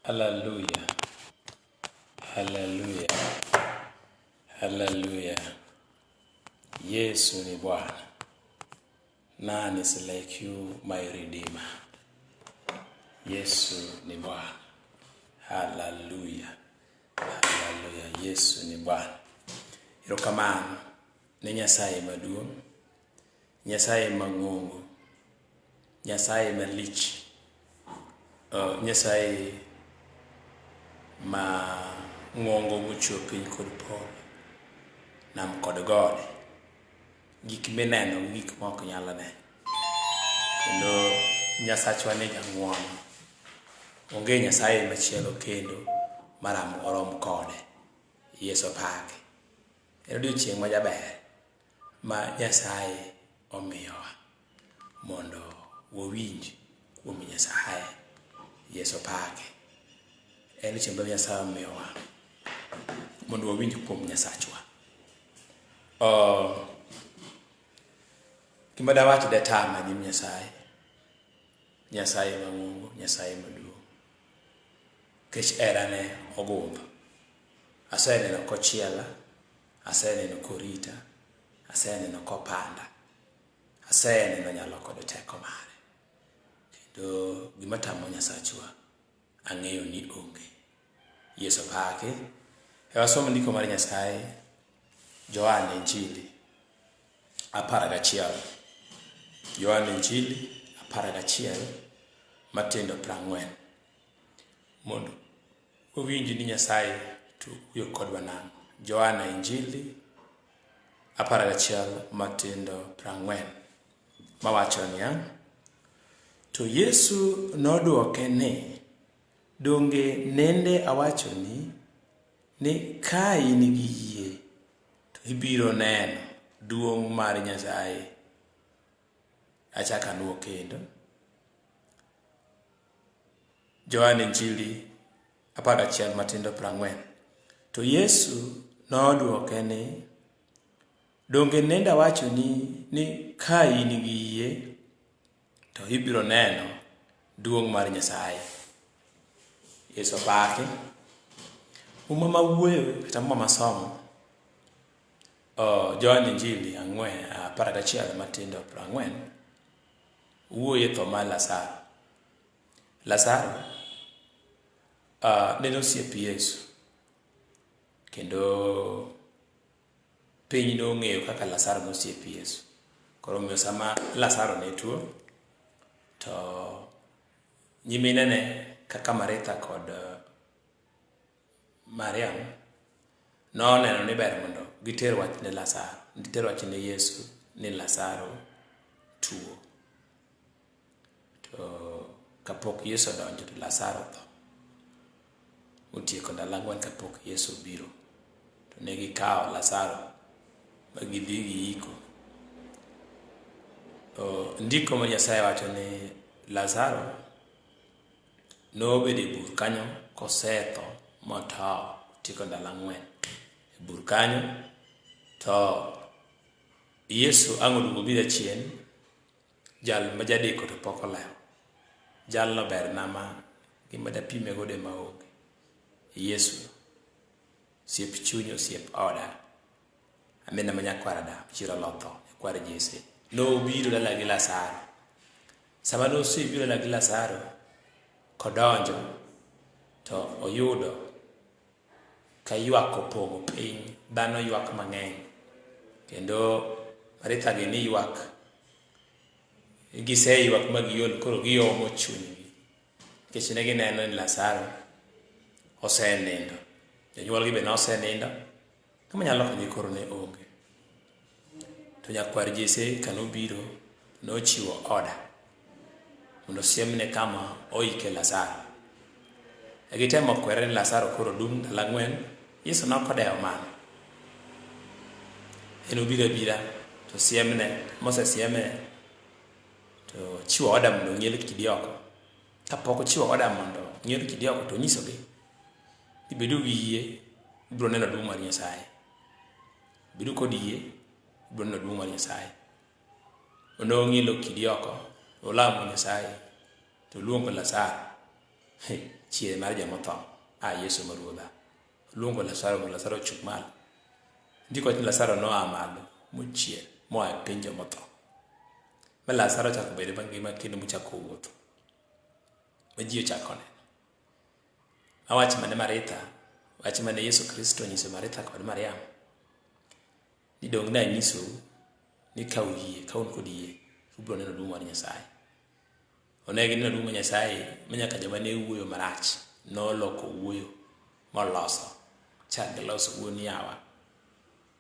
Hallelujah. Hallelujah. Hallelujah. Yesu ni Bwana. None is like you, my Redeemer. Yesu ni Bwana. Hallelujah. Hallelujah. Yesu ni Bwana. Erokamano ne Nyasaye maduong', Nyasaye mang'ongo, Nyasaye malich, Nyasaye ma ng'ongo mochwe piny kod polo, nam kod gode, gik mineno gik mok nyal ne. Kendo Nyasachwa ni jang'wono, onge Nyasaye machielo kendo marom kode. Yesu pake. En odiochieng' majaber ma Nyasaye omiyowa mondo wawinj kuom Nyasaye. Yesu pake. En odiochieng' ma Nyasaye omiyowa mondo wawinj kuom Nyasachwa. Gima dawacho detama nyim Nyasaye, Nyasaye mang'ongo, Nyasaye maduong'. Kech herane ogundho. Aseneno kochiela, aseneno korita, aseneno kopanda, aseneno nyalo kod teko mare. Kendo gima tamo Nyasachwa ang'eyo ni onge. Yesu pake. Wasom ndiko mar Nyasaye, Johana Injili 11. Johana Injili 11 matindo 40. Mondo owinj ni Nyasaye to wuoyo kodwa nang'o. Johana Injili 11 matindo 40 mawacho niya: to Yesu nodwoke ni, donge nende awachoni ni ka in gi yie to ibiro neno duong' mar Nyasaye. Achaka nuo kendo. Johana Injili 11 matindo 40. To Yesu nodwoke ni, donge nende awachoni ni ka in gi yie to ibiro neno duong' mar Nyasaye. Yesu pake. Uma mawuoyo kata uma masomo Johana Injili 11 matindo 40 wuoyo tho mar Lazaro. Lazaro ne osiep Yesu, kendo piny nong'eyo kaka Lazaro nosiep Yesu. Koro omiyo sama Lazaro ne tuo, to nyiminene kaka Maritha kod Mariam noneno ni ber mondo giter wach ne Lazaro, giter wach ne Yesu ni Lazaro tuo. To kapok Yesu donjo to Lazaro tho. Otieko ndalo 4 kapok Yesu biro. To ne gikawo Lazaro ma gidhi giiko. Ndiko ma Nyasaye wacho ni Lazaro nobedo e bur kanyo kosetho motho. Otieko ndalo 4 e bur kanyo. To Yesu ang' oduogo biro chien, jal ma jadeko to pok olewo. Jalno ber nama gima dapime gode maonge. Yesu siep chuny osiep oda. Amena manyakwara da chiro lotho kwar Jese. No biro dala gi Lazaro. Sama no biro dala gi Lazaro kodonjo to oyudo ka ywak opong'o piny, dhano ywak mang'eny. Kendo Maritha gi ni ywak, gise ywak magiol, koro giomo chunygi. Nikech ne gineno ni Lazaro osenindo. Jonyuolgi be nosenindo. Kama nyalo konye koro ne onge. To nyakwar Jese kanobiro nochiwo oda mondo siemne kama oike Lazaro. Gitemo kwere ni Lazaro koro dum ndalo 4. Yesu nokodewo mano. En obiro abira to siemne, mosesiemne to chiwo oda mondo ng'iel kidi oko. Kapok ochiwo oda mondo ng'iel kidi oko to nyisogi ni bedo gi yie ibiro neno duong' mar Nyasaye. Bedo kod yie ibiro neno duong' mar Nyasaye. Ono ng'ielo kidi oko, olamo Nyasaye to luongo Lazaro chier mar jomotho Yesu maruodha luongo Lazaro chuk malo. Ndiko ni Lazaro noa malo mochier moa e piny jomotho. Ma Lazaro chako bedo mangima kendo mochako wuotho. Ma ji ochako neno. Awach mane Maritha, wach mane Yesu Kristo nyiso Maritha kod Mariam. Ni dong na nyiso ni ka un kod yie, ubro neno duong' mar Nyasaye. Onegi neno duong' mar Nyasaye manyaka joma ne wuoyo marach noloko wuoyo moloso. Chak giloso wuon yawa.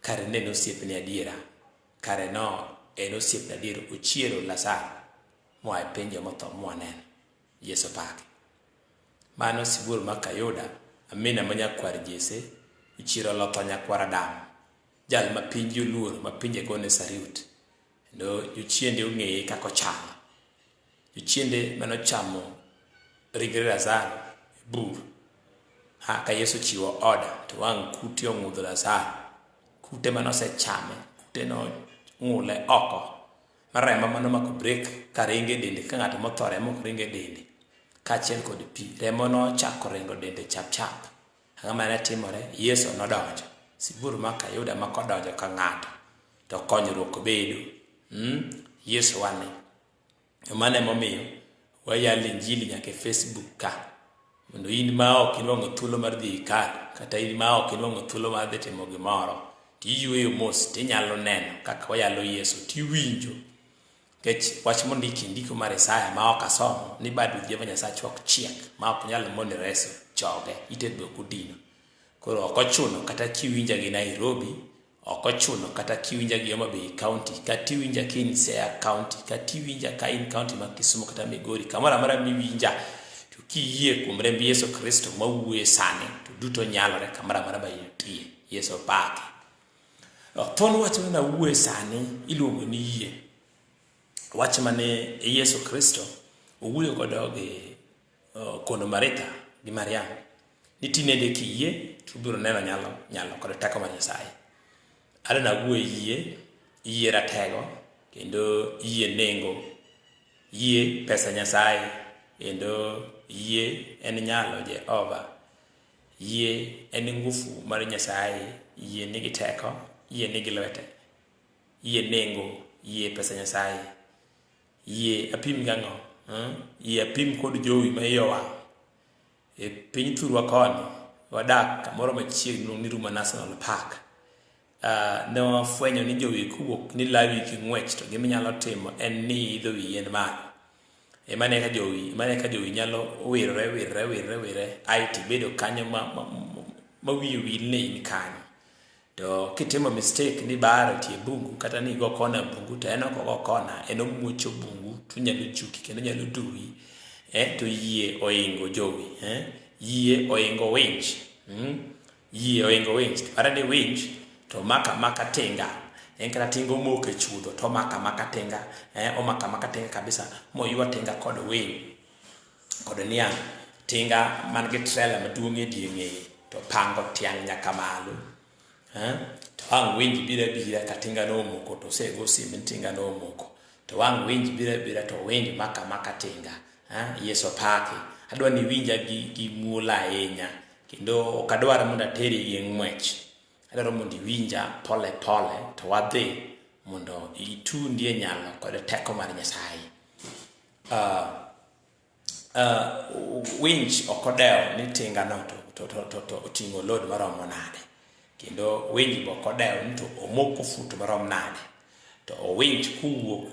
Kare neno osiepne adiera. Kare no en osiepne adiera ochiero Lazaro moa e piny jomotho mwaneno. Yesu pake. Mano sibuor makayuda Amina manyakwar Jese uchiero lotho nyakwar Adam. Jal ma pinji oluoro ma pinje gone sariut. Ndo jochiende ong'eye kako chamo. Jochiende manochamo ringre Lazaro bur. Ka Yesu chiwo oda to wang' kute ong'udho Lazaro. Kute manosechame, kute no ng'ule oko. Marema mano mako break ka ringe dende ka ng'ato motho remo ok ringe dende. Kaachiel kod pi remo no chako ringo dende chap. Ang'ama ne timore Yesu nodonjo. Sibur makayuda makodonjo ka ng'ato to konyruok bedo. Yesu wane. Mane momiyo wayalo injili nyaka e Facebook ka. Mondo in ma ok inwang'o thuolo mar dhi kar kata in ma ok inwang'o thuolo mar dhi timo gimoro tiyueyo mos tinyalo neno kaka wayalo Yesu tiwinjo. Kech wach mondiki ndiko mar Isaya ma ok asomo ni badu Jehova Nyasaye ok chiek ma ok nyalo mondo reso choge itedo kudino. Koro ok ochuno kata kiwinja gi Nairobi, ok ochuno kata kiwinja gi Homa Bay County, kata iwinja ki in Siaya County, kata iwinja ka in county ma Kisumu kata Migori, kamoro amora miwinja to kiyie kuom remb Yesu Kristo mawuoye sani to duto nyalore kamoro amora ma intie. Yesu pake. Thon wach na wuoye sani iluongo ni yie. Wach mane Yesu Kristo owuoyo godo gi kono Maritha gi Mariam. Ni tinende kiyie to biro neno nyalo kod teko mar Nyasaye. Adana wuoye yie ratego kendo yie nengo, yie pesa Nyasaye kendo yie en nyalo Jehova. Yie en ngufu mar Nyasaye, yie nigi teko, yie nigi lwete. Yie nengo, yie pesa Nyasaye. Yie apim gang'o, yie apim kod jowi ma iyowa. E piny thurwa koni, wadak kamoro machiegni ni Ruma National Park. Ne wafwenyo ni jowi kuwuok ni lawi king'wech to giminyalo timo en ni idho wi yien malo. Mane ka jowi nyalo wirre aiti bedo kanyo ma wiyo wilne in kanyo. To kitimo mistake ni baro tie bungu kata ni go kona bungu to en ok go kona en omuocho bungu to nyalo chuki kendo nyalo duwi. To yie oingo jowi. Yie oingo winch. Yie oingo winch. Para ni winch to maka tinga. En kata tingo moke chudho to maka tinga. Maka tinga kabisa. Moyua tinga kod winy. Kod niang. Tinga man gi trailer maduong' e dieng'e to pango tiang' nyaka malo. To wang' winj bira ka tinga no moko to sego simen tinga no moko. To wang' winj bira to winj maka tinga. Yesu pake. Adwa ni winja gi mula ahinya. Kendo ok adwar mondo ateri gi ng'wech. Adwaro mondo winja pole to wadhi mondo itundie nyalo kod teko mar Nyasaye. Winj ok odewo ni tinga no to oting'o load maromo nade. Kendo winj ok odewo ni to omoko fut marom nade. To winj kuwuok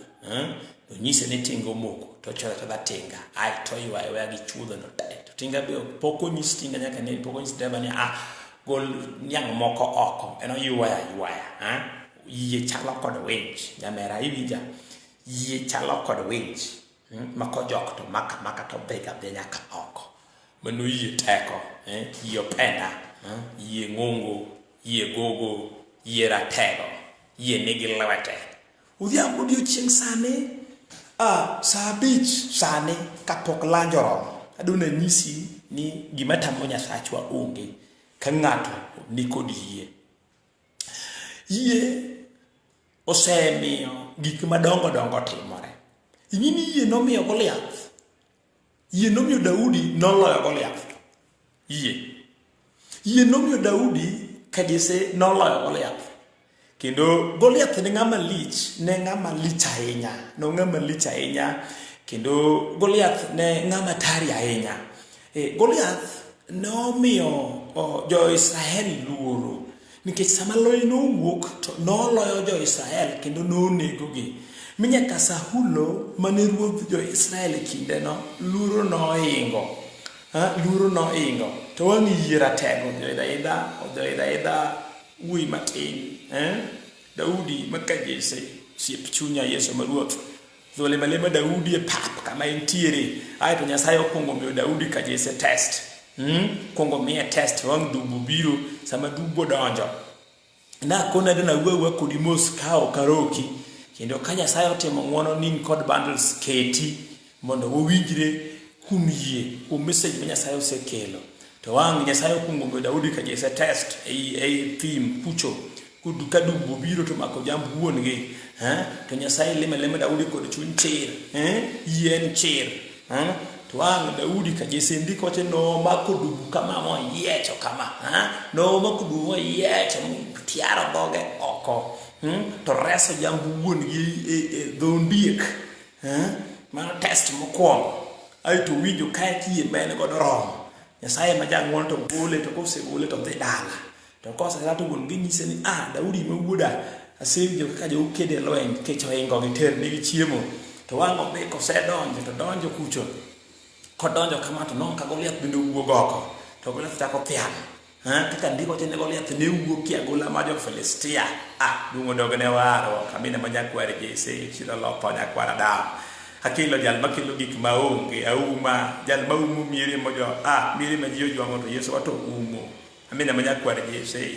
to nyise ni tinga omoko to chola tinga ai to ywa gi chuodho no te. To tinga be poko nyis tinga nyaka ne poko nyis driver ni gol nyang' moko oko eno ywaya. Yie chalo kod winj nyamera iwinja. Yie chalo kod winj makojok to maka to bega be nyaka oko. Mano yie teko, yie openda, yie ng'ongo, yie gogo, yie ratego, yie nigi lwete. Udhiambo odiochieng' sani, saa 5 sani kapok lanjo oromo. Aduna nyisi ni gima tamo Nyasachwa onge ka ng'ato ni kod yie. Yie osemiyo gik madongo timore. Ing'ini yie nomiyo Goliath Yie nomiyo Daudi noloyo Goliath. Yie nomiyo Daudi kajese noloyo Goliath. Kendo Goliath ne ng'ama lich ahinya. No ng'ama lich ahinya. Kendo Goliath ne ng'ama tari ahinya. Goliath nomiyo jo-Israel luoro. Nikech sama lweny nowuok to noloyo jo-Israel kendo nonegogi. Minyaka Saulo mane ruodh jo-Israel kindeno luoro noingo. To wang' yie ratego ojoidha wuoyi matin. Daudi makajese siep chunya Yesu maruoth. Dhole malema Daudi e pap kama entiere. Aeto Nyasaye okwongo miyo Daudi kajese test. Kwongo miye test wang' dubu biro sama dubo donjo. Nakona dana wuowa kodi mos kao karoki. Kendo ka Nyasaye otimo ng'wono nin kod bundles keti mondo wowinjre kuom yie kuom message ma Nyasaye osekelo. To wang' Nyasaye okwongo miyo Daudi kajese test ei thim kucho. Ka dubo biro to mako jamb wuon gi. To Nyasaye lema Daudi kod chuny chir. Yien chir. To wang' Daudi kajese ndiko che no mako dubu kama moyiecho kama. No mako dubu moyiecho tiaro dhoge oko. To reso jambu wuon gi dho ondiek. Mano test mokwongo. Aeto winjo kae kiyie mene god romo. Nyasaye ma jang'wono to gole to kosegole to dhi dala. To kosera to wuon gi nyise ni Daudi ma wuoda asewinjo kaka jokede lweny kech ohingo gi ter nigi chiemo. To wang' odhi kosedonjo to donjo kucho. Kodonjo kama to non ka Goliath bende wuok oko. To Goliath chako thiano. Kaka ndiko chene Goliath ne wuok kia gola ma jo-Filistia. Dungo dogne waro kamine manyakware Jesse chiro lopo nyakwara dam. Akilo jal makilo gik maonge auma jal maumo mieri mojo mieri ma ji ojuango to Yesu wato umo. Amine manyakware Jesse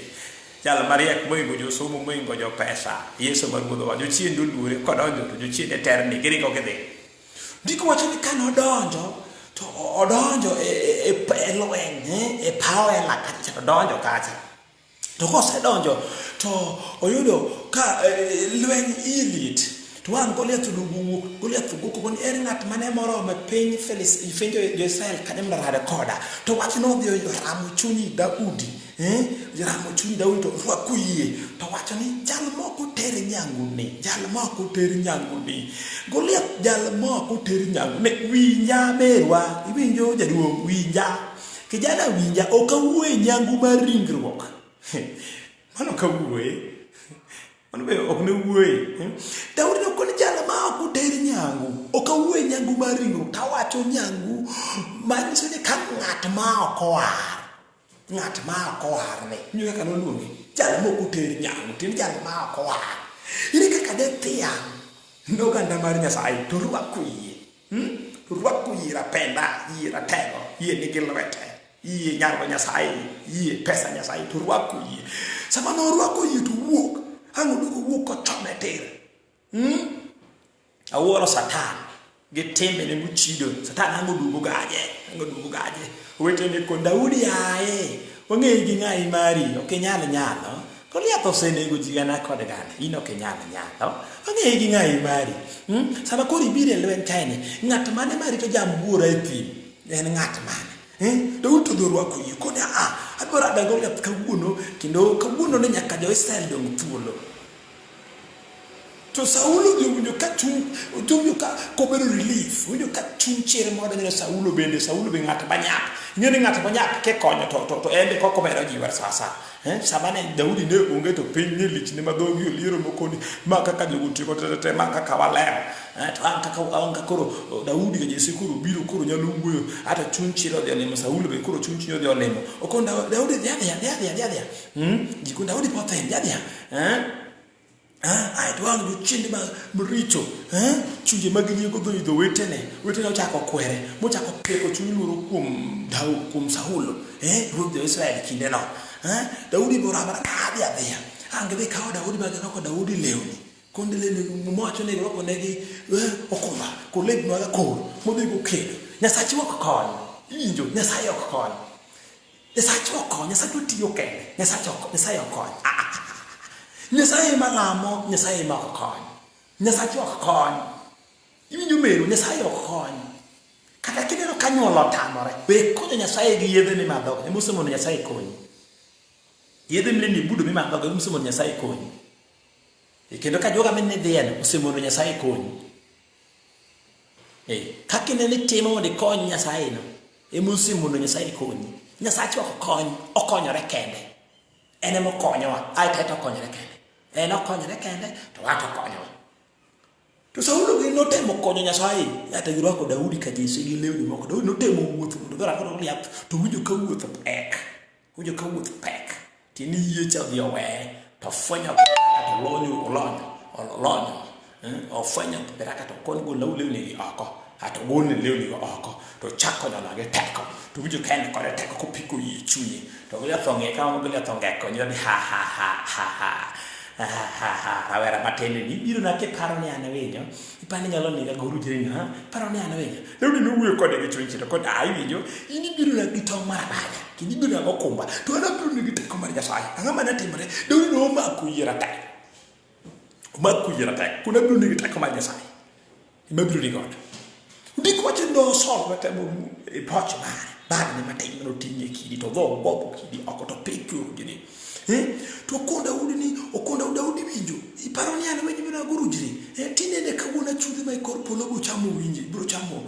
jal mariek moingo jo somo moingo jo pesa. Yesu maruodho wa jochien dulure kodonjo to jochien e terni giriko gidhi. Ndiko wacho ni kano donjo to odonjo e lweny e pawela kacha to donjo kacha. To kosedonjo to oyudo ka lweny ilit. To wang' Goliath wuok Goliath wuok koni ere ng'at mane moro ma piny finjo jo-Israel kanyo mrade koda. To wach no dhi ramo chunyi Daudi. Ramo chunyi Daudi to rwako yie. To wacho ni jal moko ter nyangu ni. Goliath jal moko ter nyangu ni. Winja merwa. Iwinjo jaduong' winja. Kijana winja okawuoye nyangu mar ringruok. Mano kawuoye. Ok ne wuoye. Daudi no koni jal ma ok ter nyangu. Ok awuoye nyangu mar ringruok. Tawacho nyangu manyiso ni ka ng'at ma ok owar ne. Nyo kaka noluonge. Jal ma ok ter nyangu. Tin jal ma ok owar. Ine kaka de thiang' n'oganda mar Nyasaye to rwako yie. Rwako yie rapenda. Yie ratego. Yie nigi lwete. Yie nyalo Nyasaye. Yie pesa Nyasaye to rwako yie. Sama no rwako yie to wuok. Hango dugo wuok kochome tere. Awuoro Satan. Gitimbe ne muchido. Satan hango dugo gaje. Wete ne kon Daudi ae. Wang'e gi ng'ai mari. Ok nyalo. Goliath osenego ji gana kod gana. In ok nyalo. Wang'e gi ng'ai mari. Sama kori bire lweny kaini. Ng'at mane mari to jambuora e thim. En ng'at mane. Daudi to dhorwako yie. Kone adwaro ada Goliath kawuono. Kendo kawuono ne nyaka jo-Israel dong' thuolo. To Saulo winjo ka kobedo relief. Winjo ka chuny chir modo ne Saulo bende ng'at manyap. Ng'eni ng'at manyap ke konyo to ende koko medo jiwa sasa. Sama ne Daudi ne onge to piny ne lich ne madhogi oliero mokoni ma kaka jogotiko tete ma kaka waleo. To an kaka koro Daudi ga Jesse koro biro koro nyalo wuoyo ata chuny chiro de olemo Saulo be koro chuny chinyo de olemo. Okon Daudi dhiadhia. Jikon Daudi pothen dhiadhia. Ai to ang chinde ma mricho chunje mag nyiego dho idho wetene ochako kwere mochako peko chuny luoro kuom Saulo ruodh Israel kinde no Daudi borabara adhiya angedhi kawo Daudi ma kako Daudi lewni konde lewni mocho ne roko negi okumba koleb maga kor modhi go kedo Nyasaye ok konyo injo Nyasaye ok konyo Nyasaye to tiyo kende Nyasaye ok konyo Nyasaye malamo Nyasaye ma ok konyo Nyasaye ok konyo iwinjo meru Nyasaye ok konyo kata kineno kanyuolo tamore be konyo Nyasaye gi yedhe mimadhogo ema osemondo Nyasaye konyi. Yedhe mileni budo mimadhogo ema osemondo Nyasaye konyi. Kendo ka joga mene dhieno osemondo Nyasaye konyi. Kaka ineno timo mondo ikony Nyasaye no ema osemondo Nyasaye konyi. Nyasaye ok kony, okonyore kende. En ema okonyowa, ai to okonyore kende. En okonyore kende to wato konyowa. To Saulo gi notemo konyo Nyasaye, ata girwako Daudi ka Jesse gi lewni moko. Daudi notemo wuotho mondo dhora koro liath to winjo ka wuotho pek. Winjo ka wuotho pek. Tieni yie cha dhi owe to fwenyo to olonyo. Ofwenyo peraka to kon go lewni oko. Ato gone lewni oko to chako nyala ge teko. To winjo ka en kode teko kopiko yie chunye. To gila thonge ka mo gila thonge ko nyadi ha. Rawera matene ni biro na ke paro ne ana winjo ipani nyalo ni ga goru jeni ha paro ne ana winjo lewni no wuyo kode gi chunyi to kod ai winjo ini biro na gitong marabaya kini biro na okumba to ana biro ni giteko mar Nyasaye angama na timore lewni no maku yira ta kuna biro ni giteko mar Nyasaye imabiro ni god ndiko wache no sol wate mo e poch ba ne matene no tinye kidi to go bobo kidi okoto pekuru jeni to konda Daudi winjo iparo ni ana winjo na gurujiri tinene kawuna chudhi mai korpolo go chamo winji bro chamo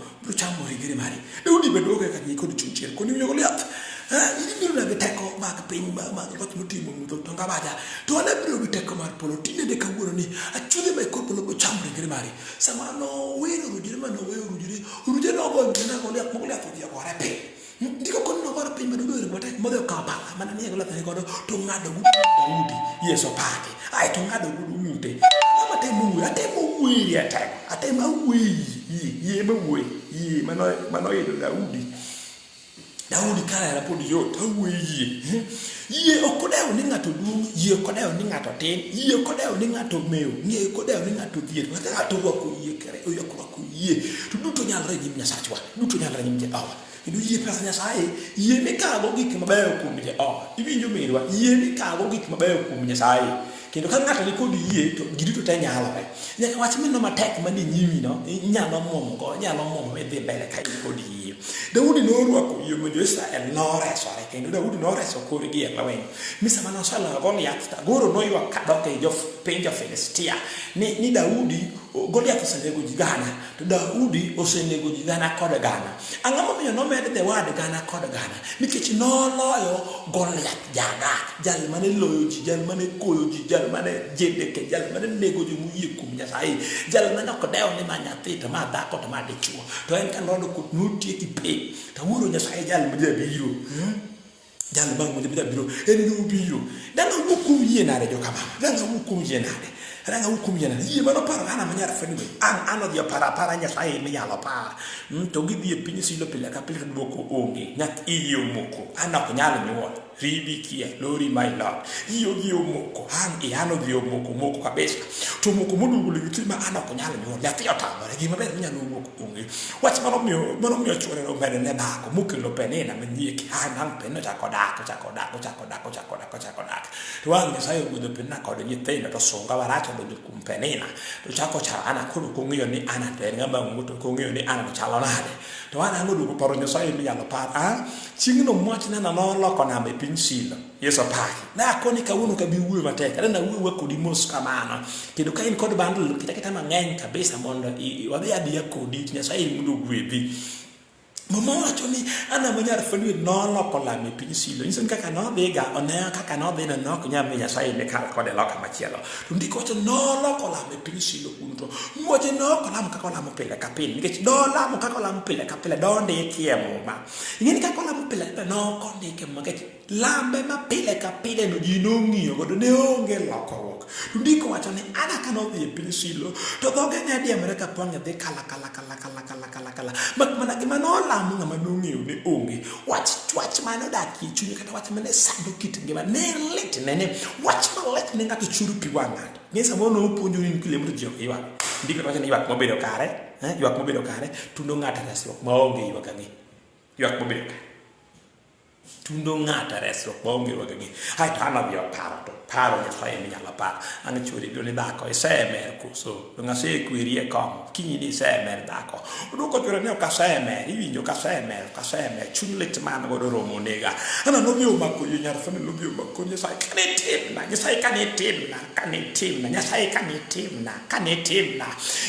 rigere mari Daudi bedo ka ni kod chunchiel koni winjo goliath ini biro na beteko mag piny ma got mutimo mudho to ngabaja to ana biro beteko mar polo tinene kawuna ni achudhi mai korpolo go chamo rigere mari sama no wero rujiri mano wero rujiri no go na goliath odhi gore pe ndiko kon no gore piny maduong bote modho kapa mana ni gola tani godo to ngado Daudi Yeso pake ai to ngado gudu mute atemo wiri atemo wiri mano yedo Daudi kala la podi yo tawiri ye okodewo ni ngato duong ye okodewo ni ngato tin ye okodewo ni ngato meu ye okodewo ni ngato dhier ngato wako ye kare oyako ye to duto nyalre nyim Nyasachwa duto nyalre nyim Jehova Idu yie pesa Nyasaye yie mikago gik mabeyo kuom Jehova iwinjo mirwa yie mikago gik mabeyo kuom Nyasaye kendo ka ng'ato ni kod yie to giduto te nyalore nyaka wach mino matek mani nyimi no nyalo momo dhi mbele ka in kod yie Daudi norwako yie mondo Israel noresore kendo Daudi noreso korgi e lweny misama nosala Goliath ta goro noywa kadoke piny Filistia ni Daudi Goliath osenego ji gana to Daudi osenego ji gana kod gana ang'o momiyo nomed the word gana kod gana nikech noloyo Goliath jal mane loyo ji jal mane koyo ji jal mane jedeke jal mane nego ji muyie kuom Nyasaye jal mane ok dewo ni ma nyathi to ma dhako to ma dichuo to en ka nono kod nutie ki pe to wuro Nyasaye jal mabiro jal bang mo biro en no biro dan wukum yie nare jo kama dan wukum yie nare ranga wukum yie nare yie mano para ana manyar fani ano dia para Nyasaye me yalo pa to gidhi piny silo pile ka pile boko onge nyak iyo moko ana ko nyalo nyuol ribi kia lori my lord iyo moko ano dio moko kabisa to moko modugo legitima ana ko nyalo nyuol ya tiyo tamore gima ber nyalo moko onge wach mano mio chore no bere ne dako mukelo penena manyieki nang peno chako dako to wang Nyasaye ogudo penna kod nyithindo to songa waracho donjo kum penena to chako cha ana koro kong'iyo ni ana ter ngamba nguto kong'iyo ni ana chalo nade to ana ngodugo paro Nyasaye mi yalo par chingno mwach na noloko nambe piny Silo Yeso paki na akoni kawuono ka bi wuoyo matek na wuoyo kodi mos kamano kendo ka in kod bandlo kita mang'eny kabisa mondo wadhi adiya kodi Nyasaye mundo gwedhi mama wacho ni ana manyar fani noloko lame piny Silo nyiso kaka nodhiga onea kaka nodhi na nok nyame Nyasaye ne kal kode loka machielo to ndiko wacho noloko lame piny Silo kunto moje noko lamo kaka lamo pile ka pile nikech do lamo kaka lamo pile ka pile donde kiemo ma ingeni kaka lamo pile noko ndike makech lambe ma pile ka pile no ji nong'iyo godo ne onge lokruok to ndiko wacho ni ana kanodhi e piny Silo to dhoge ne diemre ka pwang'e dhi kala mak mana gima nolamo ng'ama nong'eyo ne onge wach mano dakie chunye kata wach mane sando kit ngima ne lit nene wach malet ne ng'ato churu pi wang'ato ng'e samo no puonjo ni kile mro jio iwa ndiko wacho ni ywak mobedo kare tundo ng'ata resruok maonge ywak ang'e ywak mobedo kare tundo ng'ata resruok maonge ywak ang'e hai to ana bio paro to paro Nyasaye minyalo par an churi doni dhako isemer koso ngase kweri e kom kinyi ni isemer dhako odoko chura ne okasemer iwinjo kasemer chuny lit man godo romo nega ana no bio mako yo nyar fane no bio mako Nyasaye kane timna Nyasaye kane timna Nyasaye kane timna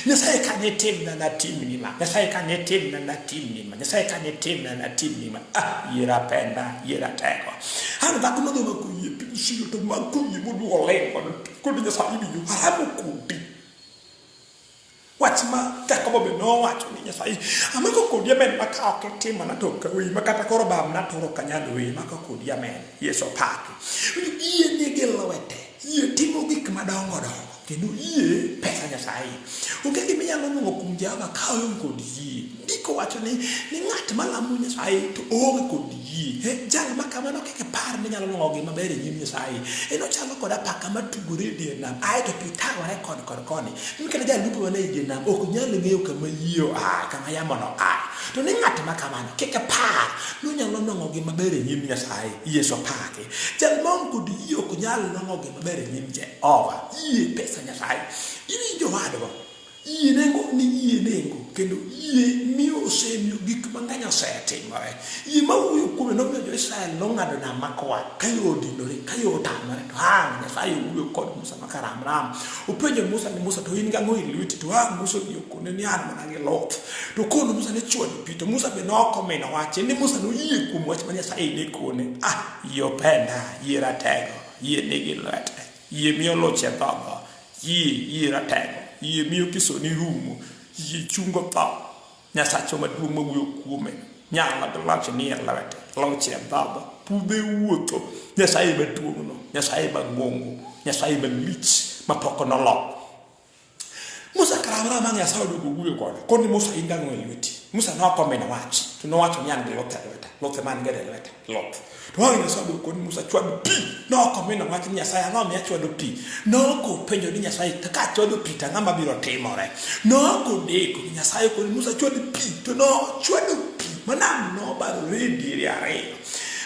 Nyasaye kane timna na timni ma Nyasaye kane timna na timni ma Nyasaye kane timna na timni ma yera penda yera teko ana dhako no mako yo pinshilo to mako yo mudu ole ko Nyasaye bi yo haramu kudi wachma teko bobe no wacho ni Nyasaye amako kodi amen maka ok tim na to ka wi makata koro bam na toro kanyalo wi maka kodi amen yeso paki iye ni gelawete iye timo gik madongo dongo kendo iye pesa Nyasaye onge gima nyalo nungo kumjama kawo kodi iye ndiko wacho ni ng'at malamu Nyasaye to onge kodi iye jal makamano keke par ni nyalo nungo gima bere nyim Nyasaye eno chalo koda paka matugore die nam ai to pitaware kod koni mikana jal lupo wane die nam ok nyalo ng'eyo kama yiyo kama yamono to ni ng'at makamano keke par no nyalo nungo gima bere nyim Nyasaye yeso pake jal mon kodi iye ok nyalo nungo gima bere nyim Jehova iye pesa Nyasaye iwinjo wadgo iye nengo kendo iye miyo osemio gik mang'eny osetimore iye mawuoyo kuome nomiyo jo-Israel nong'ado nam makwa kayo odinore kayo otamore to Nyasaye owuoyo kod Musa makaramram openjo Musa ni Musa to in gang'o e lweti to Musa gi okone ni an mana gi loth to kono Musa ne chwado pi to Musa be nokomino wache ni Musa noyie kuom wach ma Nyasaye ne kone iye openda iye ratego iye nigi lwete iye miyo loche dhogo iye ratego iye miyo kisoni rumo iye chungo tho Nyasacho maduong' mawuoyo kuome nyala to loche ni lwete loche dhogo pudhe wuotho Nyasaye maduong'no Nyasaye mang'ongo Nyasaye malich mapok nolok Musa karamra mang Nyasaye oduogo wuoyo kode koni Musa in gang'o e lweti Musa nokomino wach to nowacho ni an gi lwete man gede lwete loth to Nyasaye koni Musa chwado pi nokomino wach ni Nyasaye ang'o miya chwado pi noko penjo ni Nyasaye ka chwado pi to ang'ama biro timore noko deko ni Nyasaye koni Musa chwado pi to no chwado pi manam no barore diere ariyo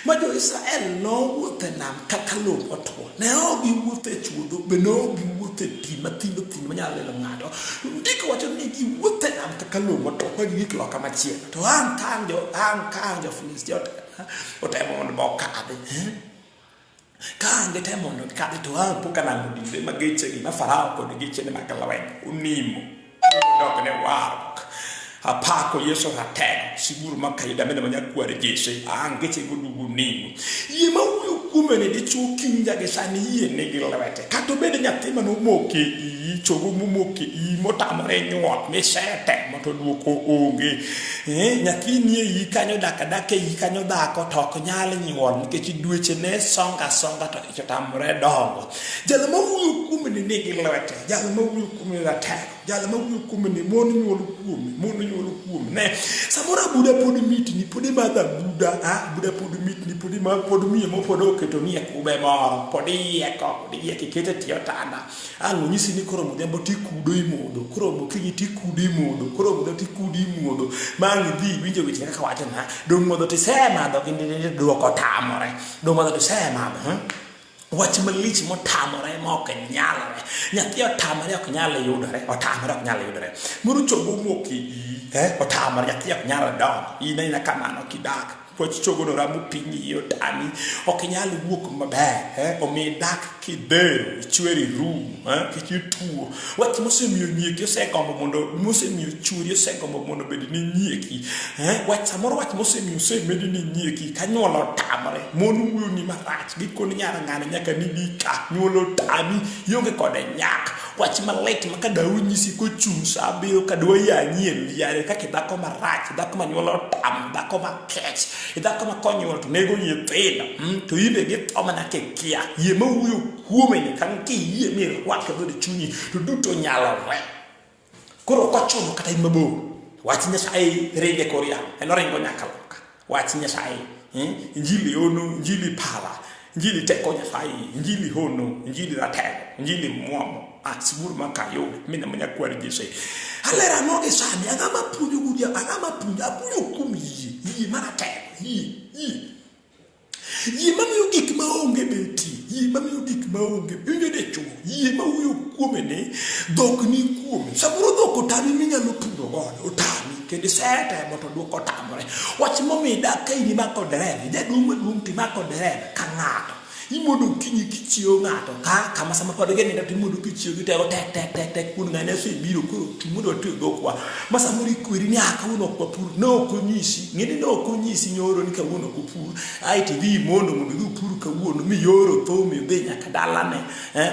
ma jo-Israel nowuotho nam kaka lowo otwo ne ok giwuotho e chuodho be ne ok giwuotho e pi mathindo manyalo lilo ng'ato ndiko wacho ni giwuotho e nam kaka lowo otwo ka gik loka machielo to ang' ka jo-Filistia otemo mondo bokadhi ka ang' gitemo mondo kadhi to poka nam odinde ma gechegi ma Farao kod gechene mag lweny onimo dok ne warok apako Yesu ratego siburu makayida mena manyakware Jesse angeche godugu nimo iye mawuoyo kuome ne dichuo kinja ge sani iye nigi lwete kato bede nyathi mano moke ii chogo moke ii motamore nyuot misete moto duoko onge nyathi nie ii kanyo dakadake ii kanyo dhako to ok nyal nyuol nikech dweche ne songa to ichotamore dongo jalo mawuoyo kuome ne nigi lwete jalo mawuoyo kuome ratego jalo mawuoyo kuome ne mon nyuol kuome ne samora buda pod mitni pod madha buda pod mitni pod miye mopod oketo ni kube moro pod yeko kikete tiyo tanda ang'o nyisi ni koro modhiambo tikudo imodo koro mokinyi tikudo imodo koro modho tikudo imodo mang' dhi winjo weche kaka wacho na dong' modho tisemadho gini duoko tamore dong' modho tisemadho wach malich motamore ma ok nyalore nyathi otamore ok nyal yudore moro chogo moki otamore nyathi ok nyal dongo ina kamano kidak wach chogo no ramo pinyi yotani ok nyal wuok maber omi dak kidero chweri rum kichuo wach mosemiyo nyieki osegombo mondo mosemiyo churi osegombo mondo bed ni nyieki wach samoro wach mosemiyo osemedi ni nyieki kanyuolo tamore mon wuoyo ni marach gikoni nyara ng'ane nyaka ni dika nyuolo tami yonge kode nyak wach malet maka dawu nyisi kochung' sa abiriyo kadwa yanyien liare kaka dhako marach dhako manyuolo tam dhako makech dhako makonyuolo to nego nyithindo to ibe githo mana kekia yie mawuoyo kuome ni kanki yie mirwake dhode chunyi to duto nyalore koro kochuno kata in mabor wach Nyasaye ringe koria enoringo nyaka loka wach Nyasaye injili ono injili pala injili teko Nyasaye injili hono injili ratego injili muomo siburu makayo mina manyakware Jesse halera noge sani agama pujo gudia agama pujo apujo kumi yi maratego yi Yie mamiyo gik maonge beti, yie mamiyo gik maonge, winjo dichuo, yie ma wuoyo kuome ni dhok ni kuome. Samoro dhok otami minyalo puro godo, otami kendo isetemo to duoko tamore. Wach momiyo idak ka in imako dereva, jaduong' maduong' timako dereva ka ng'ato. Imondo kinyi kichio ng'ato kama sama pod geni to imondo kichio gi teko tek kun ng'ane osebiro koro timondo to dhokwa masa muri kwiri ni akawuno kwa pur no konyisi ng'eni no konyisi nyoro ni kawuono ko pur ai tv mondo du pur kawuono mi yoro to mi be nyaka dalane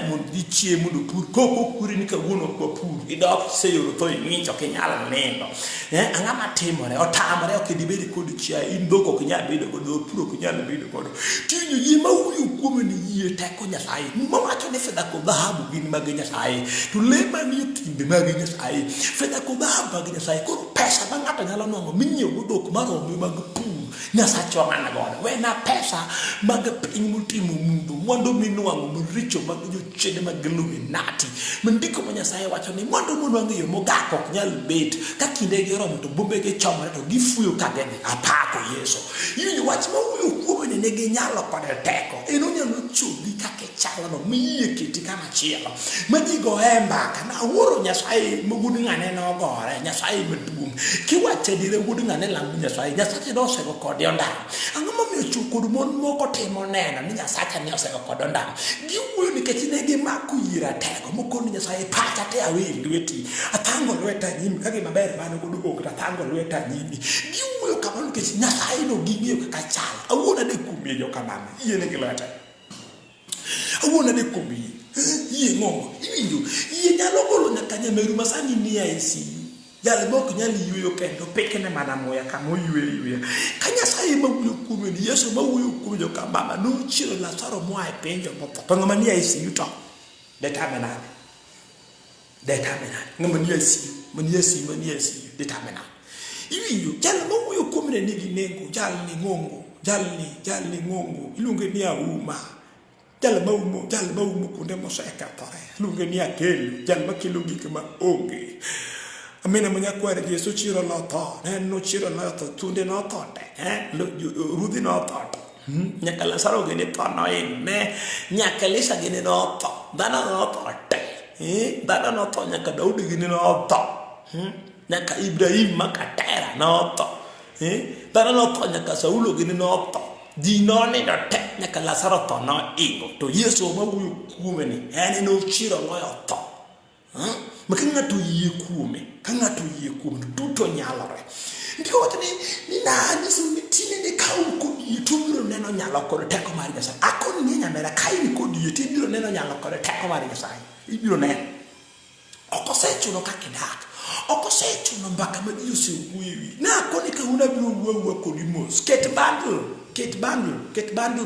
mondo di chiemo do pur koko kwiri ni kawuono kwa pur idok se yoro to ng'icho kinyala neno ang'ama timore otamore ok dibedi kod chia in dhoko kinyala bedo godo pur kinyala bedo godo tinyo yima uyu ni yie teko Nyasaye mawacho ni fedha kod dhahabu gin mag Nyasaye to le manie timbe mag Nyasaye fedha kod dhahabu mag Nyasaye koro pesa ma ng'ato nyalo nwang'o minyiewo go dhok maromo mag pur Nyasaye ong'ana godo wena pesa mag piny motimo mudho mwandu minwang'o maricho mag jochede mag Illuminati mandiko ma Nyasaye wacho ni mwandu monwang'o yo mogak ok nyal bet ka kinde gi oromo to bombe gi chomore to gifuyo ka gene apako Yesu yini wach ma wuyo kuome ne ginyalo kod teko nyalo chodi kake chalano miye kiti kama chielo majigo mbaka na oro Nyasaye mogudi ng'ane no gore Nyasaye maduong' kiwache dire gudi ng'ane lambu Nyasaye Nyasaye do osego kod ondam ang'o momiyo chukod mon moko timo neno ni Nyasaye ne osego kod ondam giwuoyo nikech ne gimako ira teko moko ni Nyasaye pacha te awil lweti athango lweta nyimi kage maber mano godo ok athango lweta nyimi giwuoyo kamano nikech Nyasaye no ging'iyo kaka chal awuona de kumie jo kamano yene gilweta awuona de kumie yie ng'ongo iwinjo yie nyalo golo nyaka nyameru masani ni ICU jal mok nyali yueyo kendo pekene mana moya kama oyueyo ka Nyasaye mawuoyo kuome ni Yesu mawuoyo kuome jo kama no chiro Lazaro moa e penjo motho to ng'ama ni ICU to detame nade ng'ama ni ICU mani ICU detame nade iwinjo jal mawuoyo kuome ni nigi nengo jal ni ng'ongo iluonge ni Auma jal maumo kuonde mosekethore iluonge ni Akelo jal makelo gik ma onge amena manyakware Yesu chiro lotho no chiro lotho tunde no thote rudhi no thote nyaka Lazaro gene tono ne nyaka Elisha gene no tho dhano no thote dhano no tho nyaka Daudi gene no tho nyaka Ibrahim makatera no tho dhano no tho nyaka Saulo gene no tho dinone do te nyaka Lazaro tho no ingo to Yesu mawuoyo kuome ni en no chiro loyo tho makanga to yie kuome tuto nyalore ndiko wacho ni nani sumitine ne kawu ko yitubiro neno nyalo kod teko mar Nyasaye akoni ni nyamera kaini kod yiti biro neno nyalo kod teko mar Nyasaye ibiro neno okosechuno kakidak okosechuno mbaka ma Yesu wuoyi na akoni ka una biro wuoyo kod mos ket bundle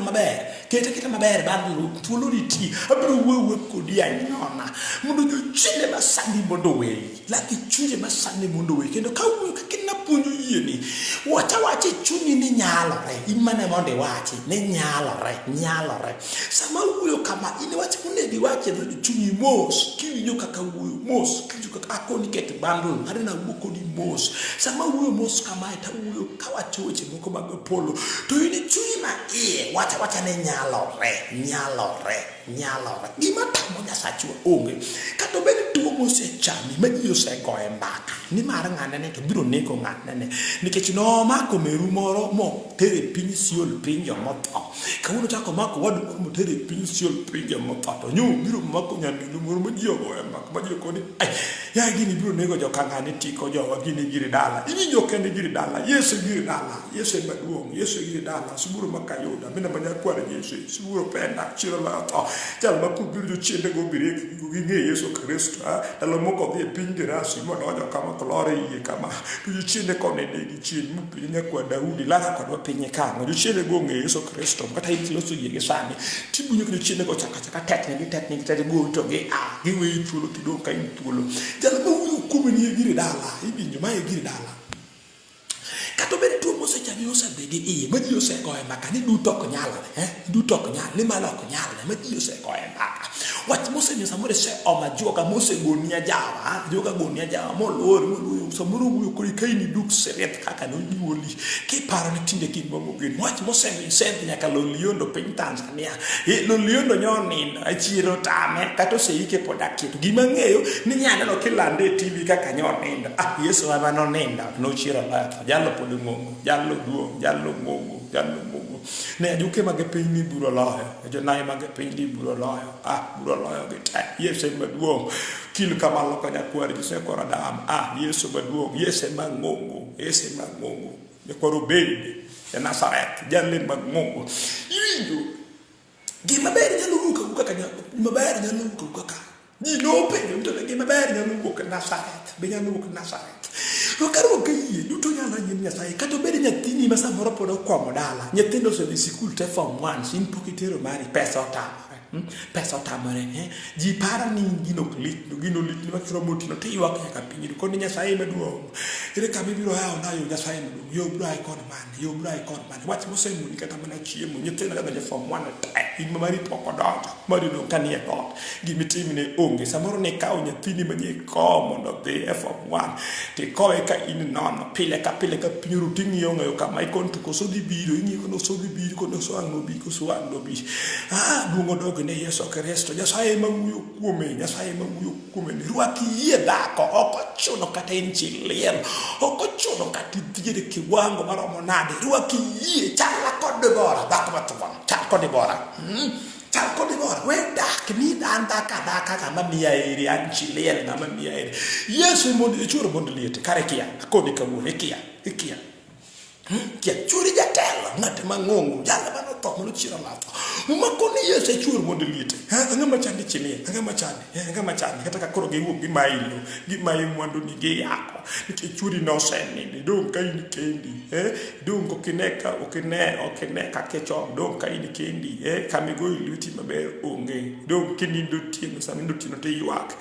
maber ket maber bundle thuolo riti abiro wuoyo kod anyona mondo jochinde masani mondo we laki chunje masani mondo we kendo ka wuoyo kakina puonjo yieni wache chunyi ni nyalore imane mondo wache ni nyalore sama wuoyo kama ini wache kunebi wache do chunyi mos kiwinjo kaka wuoyo mos kiwinjo kaka akoni ket bundle arena wuoyo kod mos sama wuoyo mos kama ta wuoyo ka wacho weche moko mag polo to ini chunyi ma iye wacha ne nyalore gima tamo Nyasaye onge kata bed tuo mosechami ma ji osegoye mbaka ni mar ng'ane ne to biro neko ng'ane ne nikech no mako meru moro mo tere piny Siol piny jomotho kawuono chako mako wadu mo tere piny Siol piny jomotho to nyo biro mako nyandilu moro ma ji ogoye mbaka ma ji koni ya gini biro nego jo kang'ane tiko jowa gini giri dala iwinjo kende giri dala Yesu giri dala Yesu maduong' Yesu giri dala suburo makayuda mina manyakware Yesu suburo penda chiro la to jal makubiro chiende go bireki ging'e Yesu Kristo dalo moko dhi piny Gerasi modonjo kama kolore iye kama jochiende kone negi chien mupinye kwa Daudi laka kodwa pinye kama jochiende go ng'e Yesu Kristo kata itiloso yie sani tibunyo jochiende go chaka tekne tete go to gi giwe thuolo kidong ka in thuolo jal mawuoyo kuome ni giri dala ibinjo ma giri dala kato bere tuo osechami osebedi iye ma ji osegoye mbaka ni duto ok nyalre duto ok nyal ni malo ok nyalre ma ji osegoye mbaka wach mosemiyo samoro se omajuoga mosegonia jawa joga gonia jawa moluor samoro wuyo kori kaini duk seret kaka nonyuoli kiparo ni tinde kin mamogin wach mosemiyo sent nyaka Loliondo piny Tanzania Loliondo nyonindo achiro tame kata oseike pod akito gima ng'eyo ni nyaneno kilande TV kaka nyonindo Yesu ema nonindo nochiro latho jalo pod ng'ongo jalo duong jalo ng'ongo ne ajuke mage piny ni buro loyo jonai mage piny ni buro loyo buro loyo gite Yesu maduong kil kamalo kanya kwari se koradam Yesu maduong Yesu mang'ongo ne koro bende ya Nazareth jale mang'ongo iwinjo gima ber nyalo wuka kanya maber nyalo wuka ka ni no penjo to gima ber nyalo wuka Nazareth be nyalo wuka Nazareth Rokaro kayi duto nyala nyim Nyasaye kata bed nyathini ma samoro pod okwamo dala nyithindo osedhi sikul te form 1 sin pokitero mari pesa otamore ji para ni gino lit ma kiro motino te ywak nyaka piny ko ni Nyasaye maduong ere ka bibiro yao na yo Nyasaye maduong yo brai kon man wach mosemuni kata mana chiemo nyithindo ga form 1 in mari poko dot mari no kanie dot gimitimne onge samoro ne kawo nyathini manie ko mondo dhi form 1 te koe ka in nono pile ka piny rutingi yo ng'eyo kama ikon to koso dhi biro ing'i kono so dhi biro kono so ang'o bi koso ang'o bi duongo dog ne Yesu Kristo Nyasaye mawuoyo kuome ni rwaki yie dhako ok ochuno kata in chi liel ok ochuno kata idhiere kiwango maromo nade rwaki yie chala kod Debora dhako mathuon chal kod Debora we dak ni daka kama miya eri an chi liel ngama miya eri Yesu mondo ichuro mondo liete kare kia akoni kawuone kia churi jatelo ng'at mang'ongo jala mano to mono chiro lato makoni Yesu chur mondo liete ng'ama chandi chile ng'ama chandi kata ka koro giwuok gi mailo mwandu ni gi yako nikech churi no senni dong ka in kendi dong okineka ka kecho dong ka in kendi kamigo iluti maber onge dong kinindo tieno samindo tieno te ywak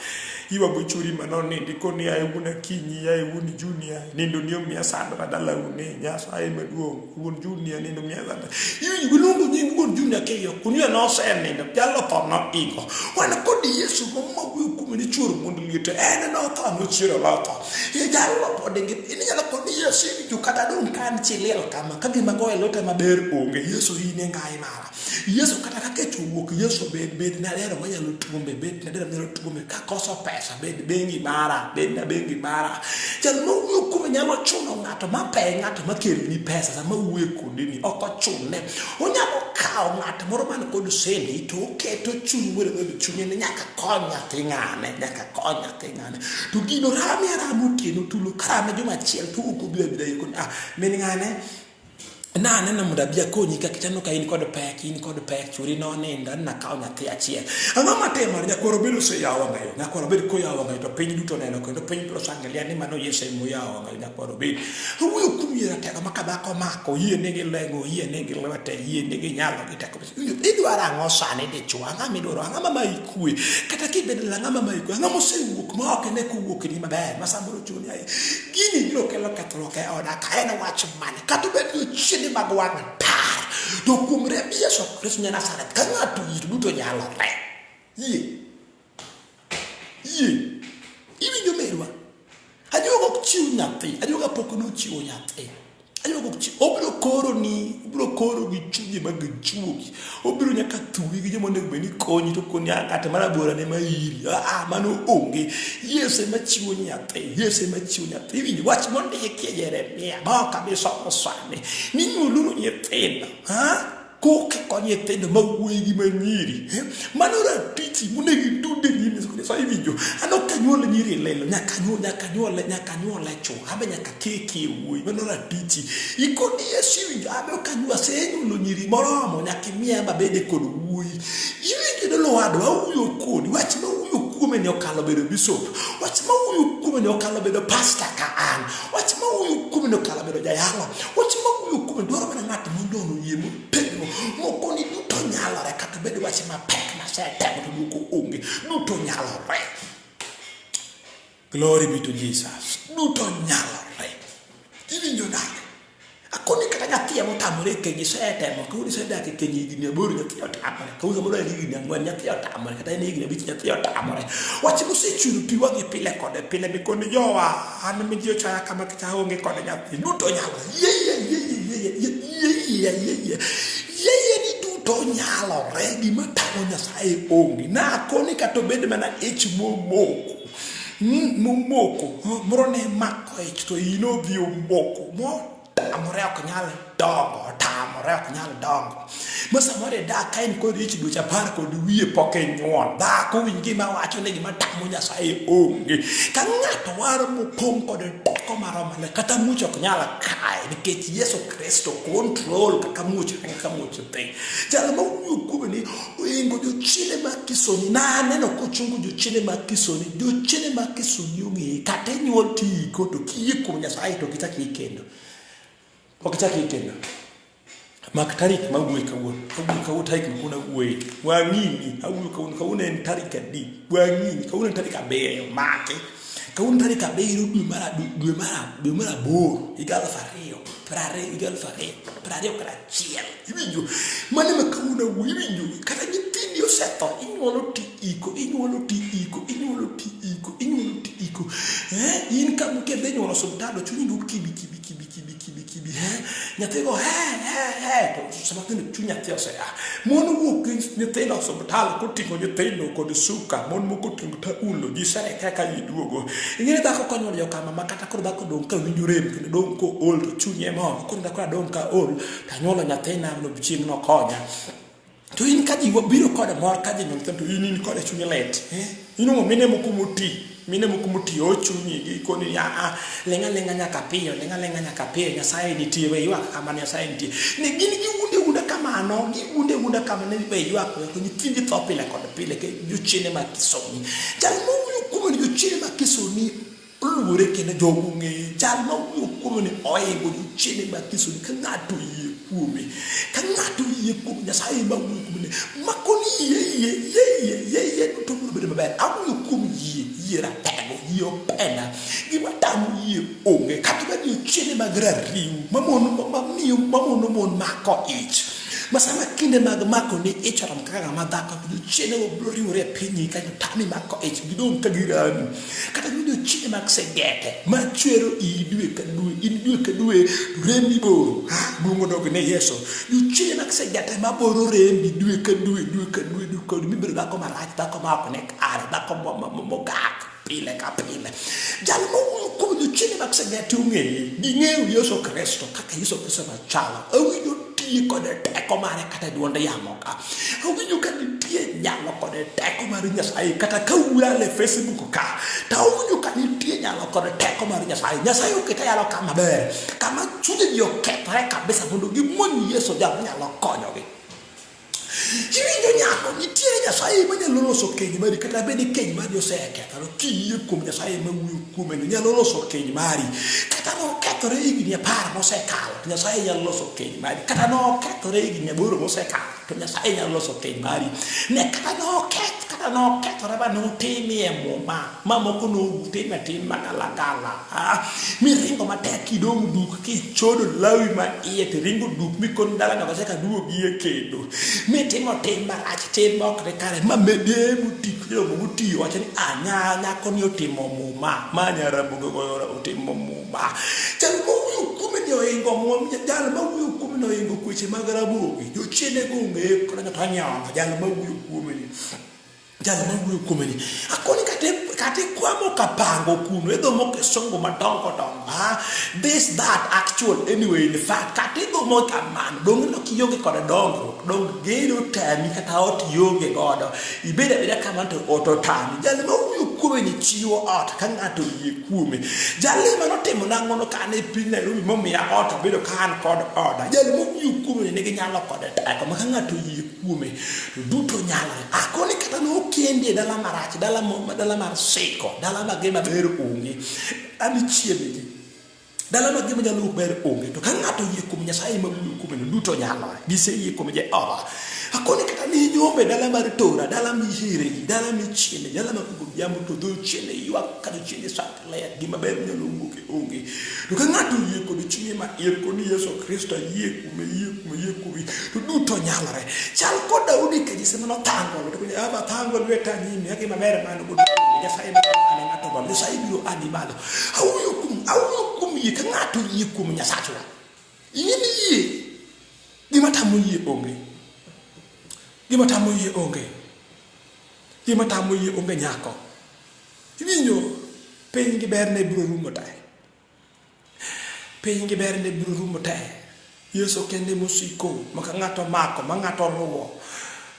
go churi manoni ndikoni ayuna kinyi ayun junior nindo niyo miya sando badala une Nyasaye maduong won junior nindo miya sando iwi gulungu nying won junior keyo kunya no senindo jalo to no iko wana kodi Yesu mama kumeni churu mondo liete no to no chiro lato jalo podenge ini jalo kodi Yesu ju kata dong kan chilel kama kagi magoye lote maber onge Yesu ine ngai mara Yesu kata kakecho wuok Yesu bed na lero manyalo tumbe bed na lero nyalo tumbe ka koso pesa bed bengi mara jal mo kuma nyalo chuno ng'ato makel ni pesa sama wuye kundi ni oko chune onyalo kao ng'ato moro man kod sendi to keto chuny moro e chunye ni nyaka konya tingane to gino ramo tieno tulo kame juma chiel to uko bila yuko meni ngane nana mudabia konyi ka kitano ka in kod pek churi no nenda na kawo nyathi achiel ang'ama temar nyakoro bedo se yawa ngayo nyakoro bedo ko yawa ngayo to piny duto neno kendo piny biro sangelia ni mano Yesu mo yawa ngayo nyakoro bedo wuyo kumira tega makabako mako yie nigi lengo yie nigi lwete yie nigi nyalo giteko idwara ang'o sane de chwa ng'ama idwaro ang'ama maikue kata kibedo la ng'ama maikue ang'ama osewuok ma ok ne kuwuok ni maber masamboro chuni ai gini biro kelo kethruok e oda ka en wach mane kata bedo ni magwang tar to kumre Yesu Kristo nya Nazareth ka ng'ato yir duto nyalo re ibi jomerwa ajogo chiu nyathi ajoga pok no chiu nyathi ajogo chiu obiro koro gi chunye mag chuogi obiro nyaka tuwi gi jomo nek beni konyi to koni akata mara bora ne mairi mano onge Yesu machiwo nyathi ibi wach mondo yeke Yeremia ba kabisa osane ni nyulu nyithindo koke konye tendo mawuoyi gi manyiri mano ratiti munegi dude nyime so iwinjo ano kanyuol nyiri lelo nyaka nyuol cho abe nyaka keke wuoyi mano ratiti ikoni Yesu iwinjo abe kanyuol senyulo nyiri moromo nyaka miya babede kod wuoyi iwinjo no wadwa wuoyo kodi wach ma wuoyo kuome ne okalo bedo bishop wach ma wuoyo kuome ne okalo bedo pastor ka an wach ma wuoyo kuome ne okalo bedo jayalo wach ma wuoyo kuome dwaro mana ng'at mondono yie mopegno mokoni duto nyalore kata bedo wach mapek masetemo to duoko onge duto nyalore. Glory be to Jesus. Duto nyalore iwinjo nade akoni nyathi motamore kenyi setemo kawuono isedake kenyi higni 8 nyathi otamore kawuono samoro en higni 4 nyathi otamore kata en higni 5 nyathi otamore wach mosechuno pi wang'i pile kode pile mikoni jowa an mi ji ochaya kama kata onge kode nyathi duto nyalo yeye ni duto nyalore gima tamo Nyasaye onge nakoni kata obed mana ich momoko moro ne mako ich to in odhi omoko tamore ok nyal dongo ma samoro dak ka en kod ich dweche 10 kod wiye pok nyuol dhako winj gima wacho ni gima tamo Nyasaye onge ka ng'ato waro mopong' kod teko maromane kata much ok nyal kae nikech Yesu Kristo control kaka much dhi jal ma wuoyo kuome ni oingo jochiende mag kisoni naneno kochungo jochiende mag kisoni ong'e kata nyuol tiko to kiyie kuom Nyasaye to kichak ikendo mak tarik ma wuoyi kawuono tarik makuna wuoyi wang'ini awuoyo kawuono en tarik adi wang'ini kawuono en tarik 7 make kawuono tarik 7 dwe mar 8 higa 2021 iwinjo mane ma kawuono wuoyi iwinjo kata nyithindi osetho inyuolo ti iko in kama kende nyuolo osuptal chunyi duk kibi nyathego to sama tinde chunya nyathi osea mon wuok nyithindo osuptal koting'o nyithindo kod suka mon moko ting'o taulo ji sare kaka iduogo ing'e dhako konyuolo jokama ma kata koro dhako dong' ka winjo rem kendo dong' ko ol to chunye moro koro dhako dong' ka ol tanyuolo nyathina no chieng' no konya to in ka ji biro kod mor ka ji nyuol to in kod chunye let inumo mine moko moti ochunyi gi koni ya lenga nyaka piyo Nyasaye nitie we ywak kama Nyasaye nitie ne gin giunde kamano giunde kama ne we ywak ko nyithindi tho pile kod pile ke jochiende mag kisoni jal ma wuoyo kuom jochiende mag kisoni oluwore kendo jogo ng'e jal ma wuoyo kuom ni oingo jochiende mag kisoni ka ng'ato yie kuome Nyasaye ma wuoyo kuom ne makoni yeye to bedo maber awuoyo kuom yie ratego yie openda gima tamo yie onge kata bed jochiende mag rariw mamono mon mako ich masama kinde mag mako ni ich orom kaka ng'ama dhako jochiende go biro riwore e pinyi ka tami mako ich gidong' ka girani kata jochiende mag segete ma chwero dwe ka dwe rembi boro duongo dog ne Yesu jochiende mag segete ma boro rembi dwe ka dwe kod mibiro dhako marach dhako ma ok ne kare dhako mogak pile ka pile jal ma wuoyo kuom jochiende mag segete ong'eye ging'eyo Yesu Kristo kaka Yesu Kristo machalo awinjo tiye kod teko mare kata duonde yamo ka awinjo ka nitie nyalo kod teko mar Nyasaye kata ka wuoyo e Facebook ka to awinjo ka nitie nyalo kod teko mar Nyasaye oketa yalo ka maber kama chunye ji okethore kabisa mondo gimuony Yesu jal nyalo konyogi Chiwinjo nyako nitiere Nyasaye manyalo loso keny mari kata bed keny mari osekethore kiyie kuom Nyasaye ma wuoyo kuome no nyalo loso keny mari kata nokethore higni 10 mosekalo to Nyasaye nyalo loso keny mari kata nokethore higni 8 mosekalo to Nyasaye nyalo loso keny mari ne kata nokethore ba notimie muma mamoko notime tim magalagala miringo matek idong' duk kichodo lawi ma iye tiringo duk mikon dala no kaseka duogie kendo mitimo tim marach tim ok ne kare ma mede mutiyo wacho ni anyanya koni otimo muma manyara bugogoyora otimo muma jal mawuoyo kuome ni oingo muom jal mawuoyo kuome ni oingo kweche mag rabogi jochiende go ng'e kod ng'ato anyamo jal mawuoyo kuome ni akoni kate kwamo kapango kuno edho moke songo madongo this that actual anyway in fact kate edho moke kamano dong' no kionge kod dongruok dong' gedo tami kata ot yonge godo ibeda beda kamano to ot otami jal mawuoyo kuome ni chiwo ot ka ng'ato yie kuome jal ma notimo nang'ono ka ne piny Nairobi momiya ot obedo ka an kod oda jal mawuoyo kuome ni nigi nyalo kod teko ma ka ng'ato yie kuome to duto nyalore akoni kata kendie dala marach dala mar siko dala magema ber onge ani chiemegi dala ma gima nyalo ber onge to ka ng'ato yie kuom Nyasaye ma wuoyo kuom no duto nyalo giseyie kuom Jehova akoni kata ni nyombe dala mar tora dala mi hire dala mi chiene dala ma kugo jambo to do chiene ywak ka chiene sakle gima ber nyalo wuoke onge to ka ng'ato yie kuom chunye ma ir ko ni Yesu Kristo yie kuom to duto nyalore chal ko Daudi ke jise no tango to ni aba tango lweta nyime yake maber mano go Nyasaye ma ane ng'ato ba Nyasaye biro animalo awuyo kuom yie ka ng'ato yie kuom Nyasaye yie gima tamo yie onge gima tamo yie onge nyako winjo piny gi berne biro rumo tae Yesu kende musiko maka ng'ato mako ma ng'ato luwo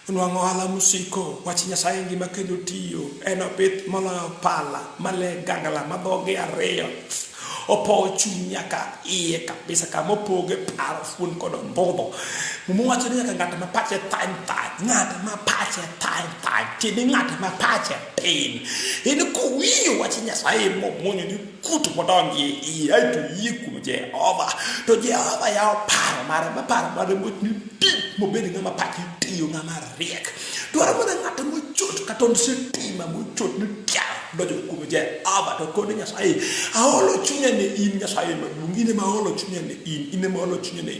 nwang'o ala musiko wach Nyasaye ngima kendo tiyo en opith moloyo pala male gangla madhoge ariyo opo chuny nyaka iye kabisa kama opoge paro fuon kod mbodho muwacho ni nyaka ng'at ma pache time tini ng'at ma pache tin en kuwiyo wach Nyasaye momonyo ni kuto modongie iye aito yie kuom Jehova to Jehova yao paro mare ni tip mobedi ng'ama pache tiyo ng'ama riek dwaro mana ng'at mochot katon sitima mochot ni tia dojo kuom Jehova to kod Nyasaye aolo chunya ne in Nyasaye maduong' ine ma olo chunya ne ine ma olo chunya ne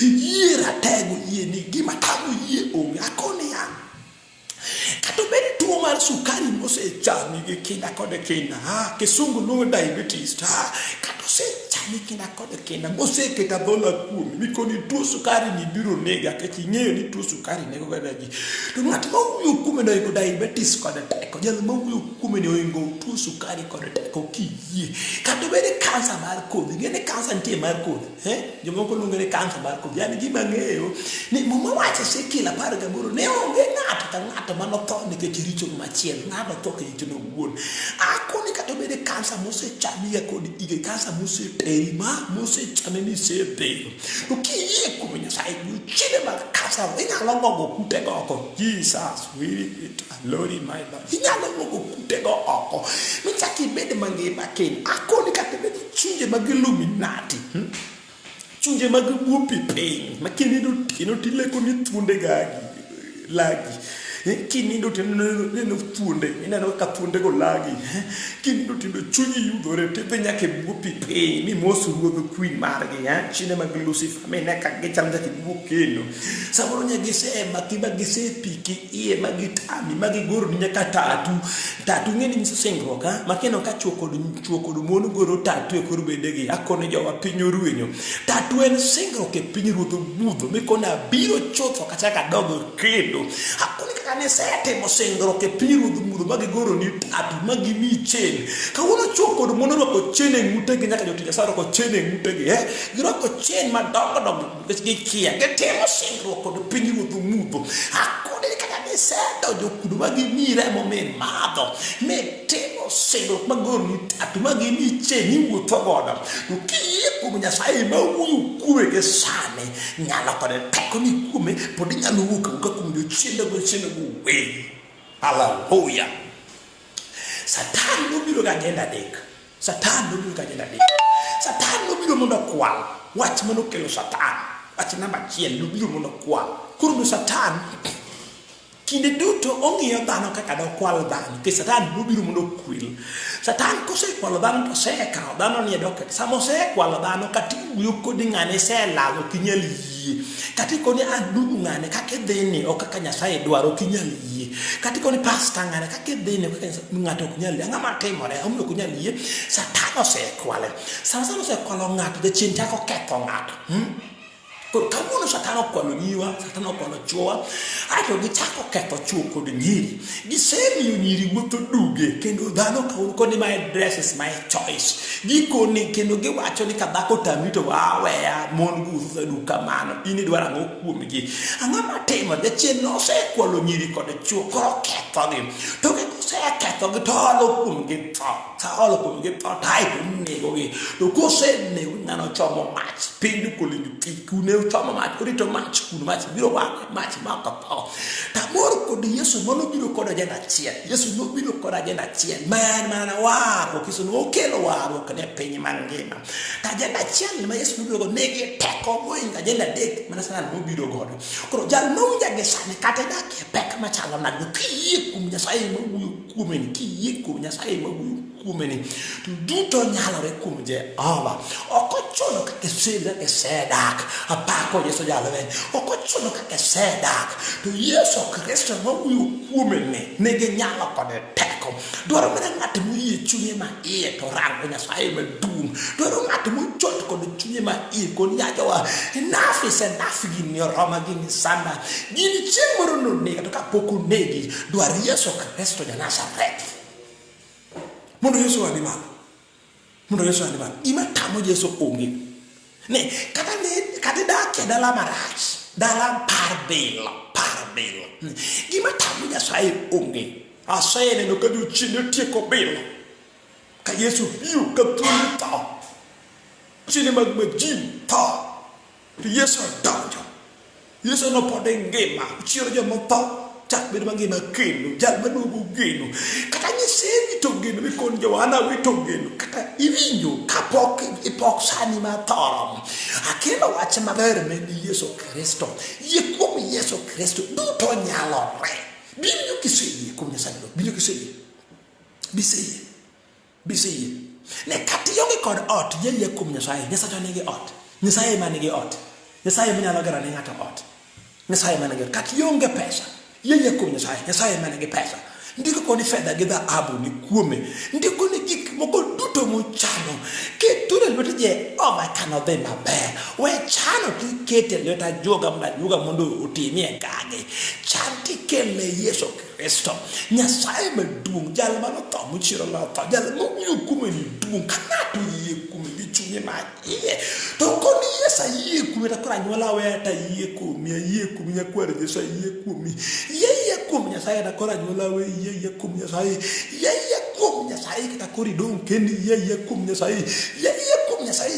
yie ratego yie ni gima tamo yie onge akoni ya kato bedi tuo mar sukari mosechami gi kinda kod kinda kisungu luongo diabetes kato sechami kinda kod kinda moseketa dhola kuom mikoni tuo sukari ni biro nega kech ing'eyo ni tuo sukari nego gada ji to ng'at ma wuoyo kuome noingo diabetes kod teko jal ma wuoyo kuome noingo tuo sukari kod teko kiyie kato bedi kansa mar kodhi ng'eni kansa nitie mar kodhi jomoko luongo ni kansa mar kodhi yani gima ng'eyo ni muma wache sekila 18 ne onge ng'ato ka ng'ato manotho nikech richo machielo ng'ato tho ke richo wuon akoni kato bedi kansa mosechami kod ige kansa moseteri mosechami ni sepero to kiyie kuom Nyasaye chile mag kansa inyalo ngogo kutego oko Jesus will Lord my Lord inyalo ngogo kutego oko michaki bedi mangima ken akoni kato bedi chunje mag Illuminati chunje mag buopi piny makinido tileko ni thuonde lagi kinindo tino thuonde ineno ka thuonde go lagi kinindo tino chunyi yudhore tidhi nyaka buopi piny ni mos ruodho queen margi chine mag Lucifer mine ka gichal nyaka buok kendo samoro nya gisemaki ma gisepiki iye magitami magigoro ni nyaka tatu ng'eni nyiso singruok makeno ka chuo kod mon goro tatu e kor bedegi akone jowa piny oruenyo tatu en singruok e piny ruodho budho mikona biro chotho kachaka dogo kendo akone kane setimo singruok e piny ruodho budho magigoro ni tatu magimi chen kawuono chuo kod mon orwako chen e ng'utegi nyaka jotich Nyasaye orwako chen e ng'utegi girwako chen madongo nikech gikia gitimo singruok kod piny ruodho budho akone kaka giseto jokudo magimi remo min madho mitimo singruok magoro ni tatu magimi chen iwuotho godo to kiyie kuom Nyasaye ma wuoyo kuome gi sani nyalo kod teko ni kuome pod inyalo wuok ka kuom jochiende go we hallelujah Satan nobiro ga agenda adek Satan nobiro mondo kwal wach manokelo Satan wach namba 1 nobiro mondo kwal koro Satan kinde duto ong'iyo dhano kaka dokwal dhano ke Satan nobiro mondo kwil Satan kosekwalo dhano to sekawo dhano ni doket samo sekwalo dhano kati wuyo kodi ng'ane selalo kinyal yie kati koni adudu ng'ane kake dhini o kaka Nyasaye dwaro kinyal yie kati koni pasta ng'ane kake dhini kaka ng'ato kinyal yie ng'ama timore omiyo kinyal yie Satan osekwale sama osekwalo ng'ato de chien chako ketho ng'ato kawuono Satan okwalo nyiwa Satan okwalo chuowa ato gichako ketho chuo kod nyiri gisemiyo nyiri wuotho duge kendo dhano kawuono koni my dress is my choice gikoni kendo giwacho ni kadhako tami to waweya mon gusa duka mano ini dwara ng'o kuomgi ang'ama timo jachien nosekwalo nyiri kod chuo koro kethogi to koseketho gi tolo kum gi tolo kum gi tai nego gi to kose ne ngano chomo mach pindu kulingi kune chomo mach kurito mach kun mach biro wa mach makapo tamor ko di Yesu mono biro ko ajenda chiel Yesu no biro ko ajenda chiel man waro kiso no kelo waro kane piny mangima ta ajenda chiel ma Yesu biro go negi teko mo ajenda dek mana sana no biro godo koro jal no jage sane kata dak pek machalo na ki kum Nyasaye mo kumeni ki kum Nyasaye mo kumeni to duto nyalore kum je aba okochono kake sebe ke sedak apako Yesu jalowen okochono kake sedak to Yesu Kristo mo kumeni nege nyalo kode teko dwaro mena ngati mu chunye ma to rango Nyasaye ma dum dwaro ngati mu chot kode chunye ma kon nyajawa nafi se nafi gini roma gini sanda gini chemoro no nega to kapoko negi dwaro Yesu Kristo ja Nazareth Mundo Yesu animal. Ima tamo Yesu onge. Ne kata da ke dala marach, dala parbelo. Ima tamo Nyasaye onge. Asaye no kadu chine tieko belo. Ka Yesu biu ka tuli ta. Chine magmajin ta. Yesu donjo. Yesu no podenge ma chiro je mo ta. Cak bedo mangima kendo jal maduogo geno kata nyisewi to geno mi kon Joana wi to geno kata iwinjo kapok ipok sani ma torom akelo wach maber ne Yesu Kristo yie kuom Yesu Kristo duto nyalore binyo kiseye kuom Nyasaye binyo kiseye biseye ne kati yonge kod ot yie kuom Nyasaye Nyasaye nigi ot Nyasaye manigi ot Nyasaye manyalo gero ne ng'ato ot Nyasaye manigi kati yonge pesa yeye kuom Nyasaye manigi pesa ndiko koni fedha gi dhahabu ni kuome ndiko ni gik moko duto mochano ke ture lwete je ova kano dhi maber we chano tikete lweta joga mondo otimie gage chan tikele Yesu Kristo Nyasaye maduong' jal manotho mochiro lotho jal momiyo kuome ni duong' kanato yie kuome gi chunye ma iye to koni Yesu yie kuome ta kora nyuola weta yie kuome nyakwar Yesu yie kuome yeye kuom Nyasaye ta kora nyuola we yeye kuom Nyasaye kita kori dong kendi yeye kuom Nyasaye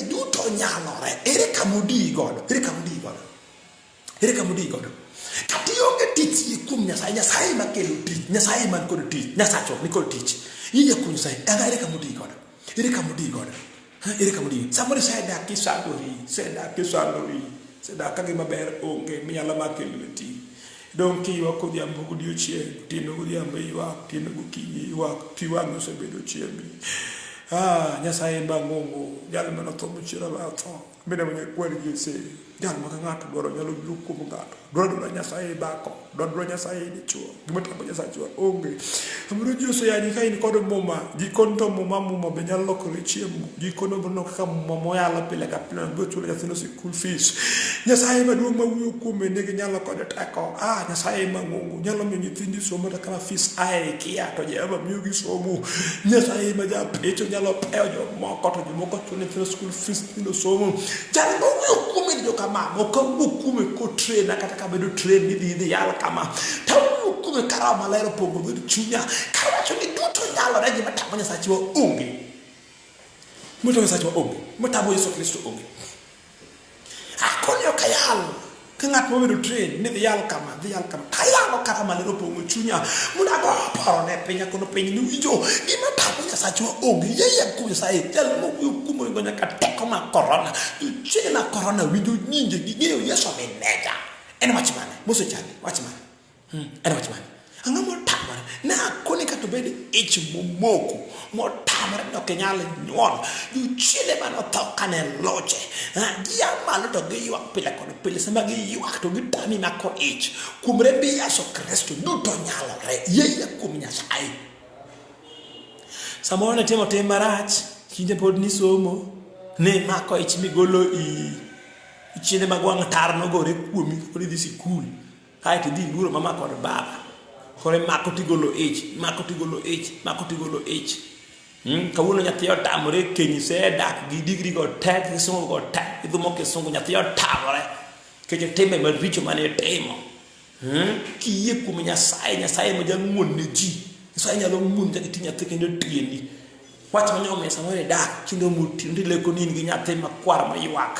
duto nyalore ere kamudi godo kati yonge tich yie kuom Nyasaye makelo tich Nyasaye man kod tich Nyasacho ni kod tich yeye kuom Nyasaye ere kamudi godo somebody said that kisandori kage maber onge minyalo makelo tich donc ywak odhiambo godiochieng' tino godhiambo ywak tino gokinyi ywak piwang'o osebedo chiembi Nyasaye bang'ongo jal manotho mochiro latho bende manyakwar Yesu jal ma ng'ato dwaro nyalo biro kuom ng'ato dwaro Nyasaye bako dwaro Nyasaye dichuo gima tambo Nyasaye chuo onge amro Yesu yani ka in kod muma jikon to muma be nyalo lokore chiemo jikono bono kaka muma moyalo pile ka pile bo chulo nyathino school fees Nyasaye maduong' mawuoyo kuome nigi nyalo kod teko Nyasaye mang'ongo nyalo miyo nyithindi somo ta kama fees ae kia to jema miyo gi somo Nyasaye ma ja pecho nyalo peo jomoko to jomoko chulo nyithino school fees nyalo somo jal mawuoyo kuome jo kama moko kuome ko train kata ka bedo train ni dhi yal kama tawu kuome karama lero pogo bedo chunya kawacho ni duto nyalo reji matamo Nyasaye wa onge mutamo Yesu Kristo onge akonyo kayal kangat mo bedo train ni yal kama kayalo karama lero pogo chunya mudago paro ne penya kono penya ni wijo gima tamo Nyasaye wa onge yeye kuom Nyasaye tel mo kumo ngonya ka teko ma corona chena corona wijo nyinje gigeyo Yesu menega ene wachimane moso chane wachimane ene wachimane angamo tamare na koni ka to bede momoko mo tamare no kenyale nyol yu chile mano to kane loche dia malo to gi ywak pile sama gi ywak to gitami na ko kumre bi Yesu Kristo duto nyalore yeye kuom Nyasaye samona temo marach kinde pod ni somo ne mako migolo chinde magwang' tar no gore kuomi kodi dhi sikul kaeto dhi luro mama kod baba kore mako tigolo ich kawuono nyathi otamore kenyi se dak gi digri go tek gisungu go tek idhumo kisungu nyathi otamore keche tembe maricho mane timo kiyie kuom Nyasaye ma jang'won ne ji Nyasaye nyalo mun ja iti nyathi kendo tiendi. Wach manyome samoro dak kendo muti ndileko nin gi nyathi makwar mayuak.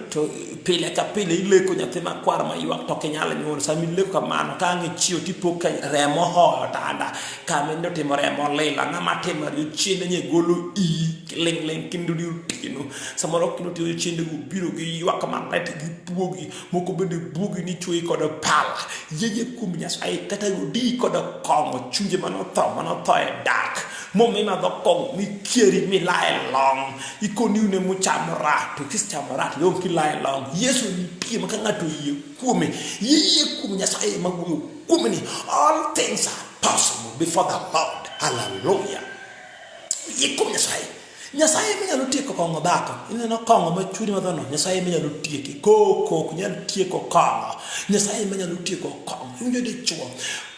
To pile ka pile ileko nyathi makwar mayuak to kenyal nyuol sami leko kamano ka ngi chio tipo ka remo ho tanda ka mendo timo remo lela ngama timo ri chinde nye golo I ling kindu di tino samoro kino ti chinde gu biro gi yuak man let gi buogi moko bende buogi ni chui koda pala yeye kum Nyasaye kata di koda kongo chunje mano to e dak momme ma do kong mi kieri mi lae long ikoni une mu chamra to kis chamra yo ki lae long Yesu ni pie maka ngato ye kume yeye kum Nyasaye maguyo kumeni all things are possible before the Lord. Hallelujah. Ye kum Nyasaye me nyalo tieko kongo dhako ineno kongo ma churi madhono Nyasaye me nyalo tieke koko nyalo tieko kongo Nyasaye me nyalo tieko kongo injo de chuo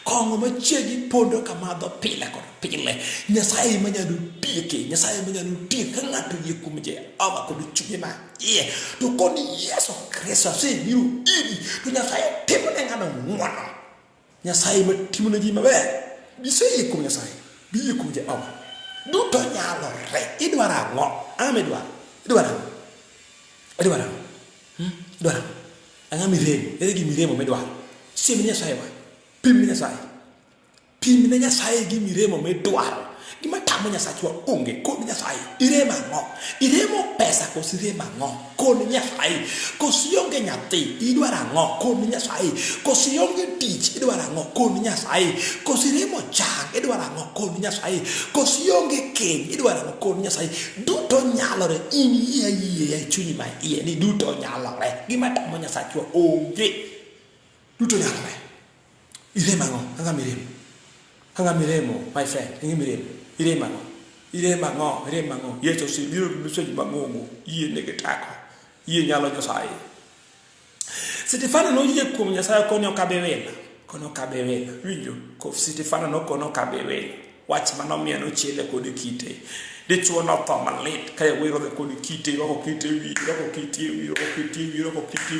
kongo ma chiegi pondo kamadho pile kod pile Nyasaye me nyalo tieke Nyasaye me nyalo tieke ngato ye kumje ava kod chunye ma ye to koni Yesu Kristo se biru iri to Nyasaye timo ne ngano ngono Nyasaye ma timo ne ji maber bise ye kum Nyasaye bi ye kumje ava duto nyalo re idwara ngo ame idwara anga miremo gi miremo medwara sim Nyasaye wa pim Nyasaye gi miremo medwara gima tamo Nyasaye wa onge ko Nyasaye iremo pesa ko sirema ngo ko Nyasaye ko sionge nyati idwara ngo ko Nyasaye ko sionge tich idwara ngo ko Nyasaye ko siremo chang idwara ngo ko Nyasaye ko sionge ken idwara ngo ko Nyasaye duto nyalore in ye chunyi ma iye ni duto nyalore gima tamo Nyasaye wa onge duto nyalore irema ngo anga miremo my friend irema ngo Yesu si biro bisoji bangongo iye negetako iye nyalo Nyasaye Stefano no yie kuom Nyasaye konyo kabewela winjo ko Stefano no kono kabewela wach manomia no chele kod kite de chuo no to malit kaya wiro de kod kite roko kite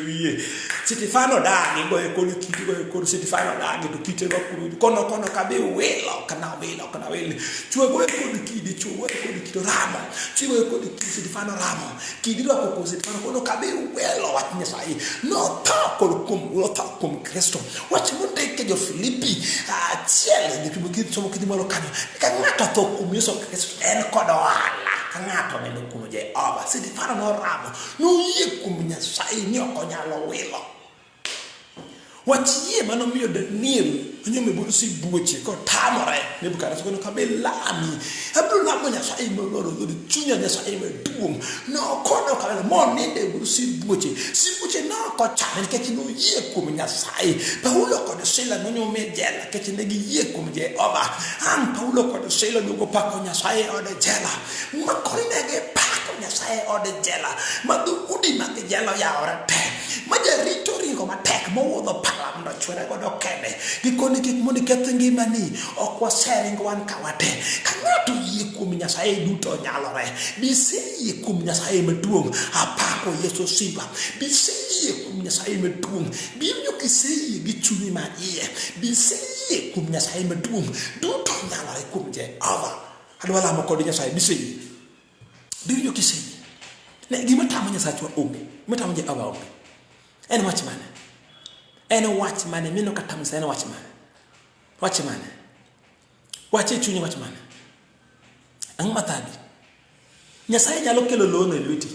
wi Stefano da ni go kod kite go kod Stefano da ni to kite go kono kabewela kana chuo go kod kite ramo chuo kod kite Stefano ramo kidiro ko Stefano kono kabewela wach Nyasaye no ta kum Kristo wach mo de ke jo Filipi chele ni kibukit somo kidimalo kanyo kangata to kum Yesu Kristo en kodo ala kangato ne kum je aba Stefano no ramo no ye kum Nyasaye ni okonyalo wilo wachie mano miyo Daniel anyome burusi buoche ko tamore ne bukara sono kabelami abru na mo Nyasaye mo loro do chunya Nyasaye mo duom no kono kabela mo ne de burusi buoche si buoche no ko chane ke no ye kum Nyasaye Paulo ko de sela no nyome jela ke ne gi ye kum je oba Paulo ko de sela no ko pako Nyasaye o de jela ma ko ne ge pako Nyasaye o de jela ma du udi ma ge jela ya ora te ma je ritori ko ma tek mo do pala ndo chwere ko do kende gikoni kik mondi kethngi mani okwa sharing wan kawate kangato yie kum Nyasaye duto nyalore bise yie kum Nyasaye maduong apako Yesu simba bise yie kum Nyasaye maduong bimyo kiseye gichuni ma iye bise yie kum Nyasaye maduong duto nyalore kum je ava adwala mo ko Nyasaye bise yie bimyo kiseye ne gima tamo Nyasaye wa onge metamo je ava onge en watchman mino katamsa en watchman wache chunyi watchman ang matadi Nyasaye nyalo kelo lo ne lweti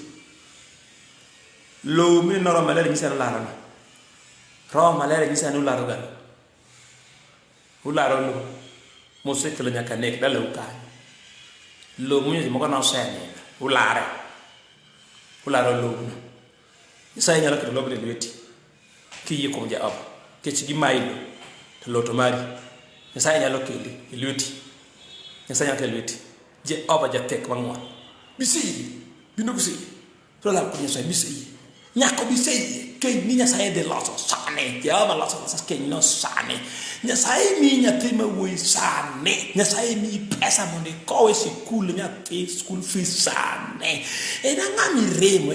lo mi noro malere gisa larana ro malere gisa no laro gal ularo lo mosekelo nyaka nek dalo ka lo mi mo kana sene ularo lo Nyasaye nyalo kelo lo ne lweti kiye ko ja ab ke ci gi maylo to loto mari Nyasaye nyalo keli lweti Nyasaye nyalo lweti je aba ja tek wangwa bisi bino ko si to la ko Nyasaye bisi nyako bisi ke ni Nyasaye de laso sane ya ba laso ke no sane Nyasaye mi nyatima wo sane Nyasaye mi pesa monde ko si cool nyati school fees sane ena ngami remo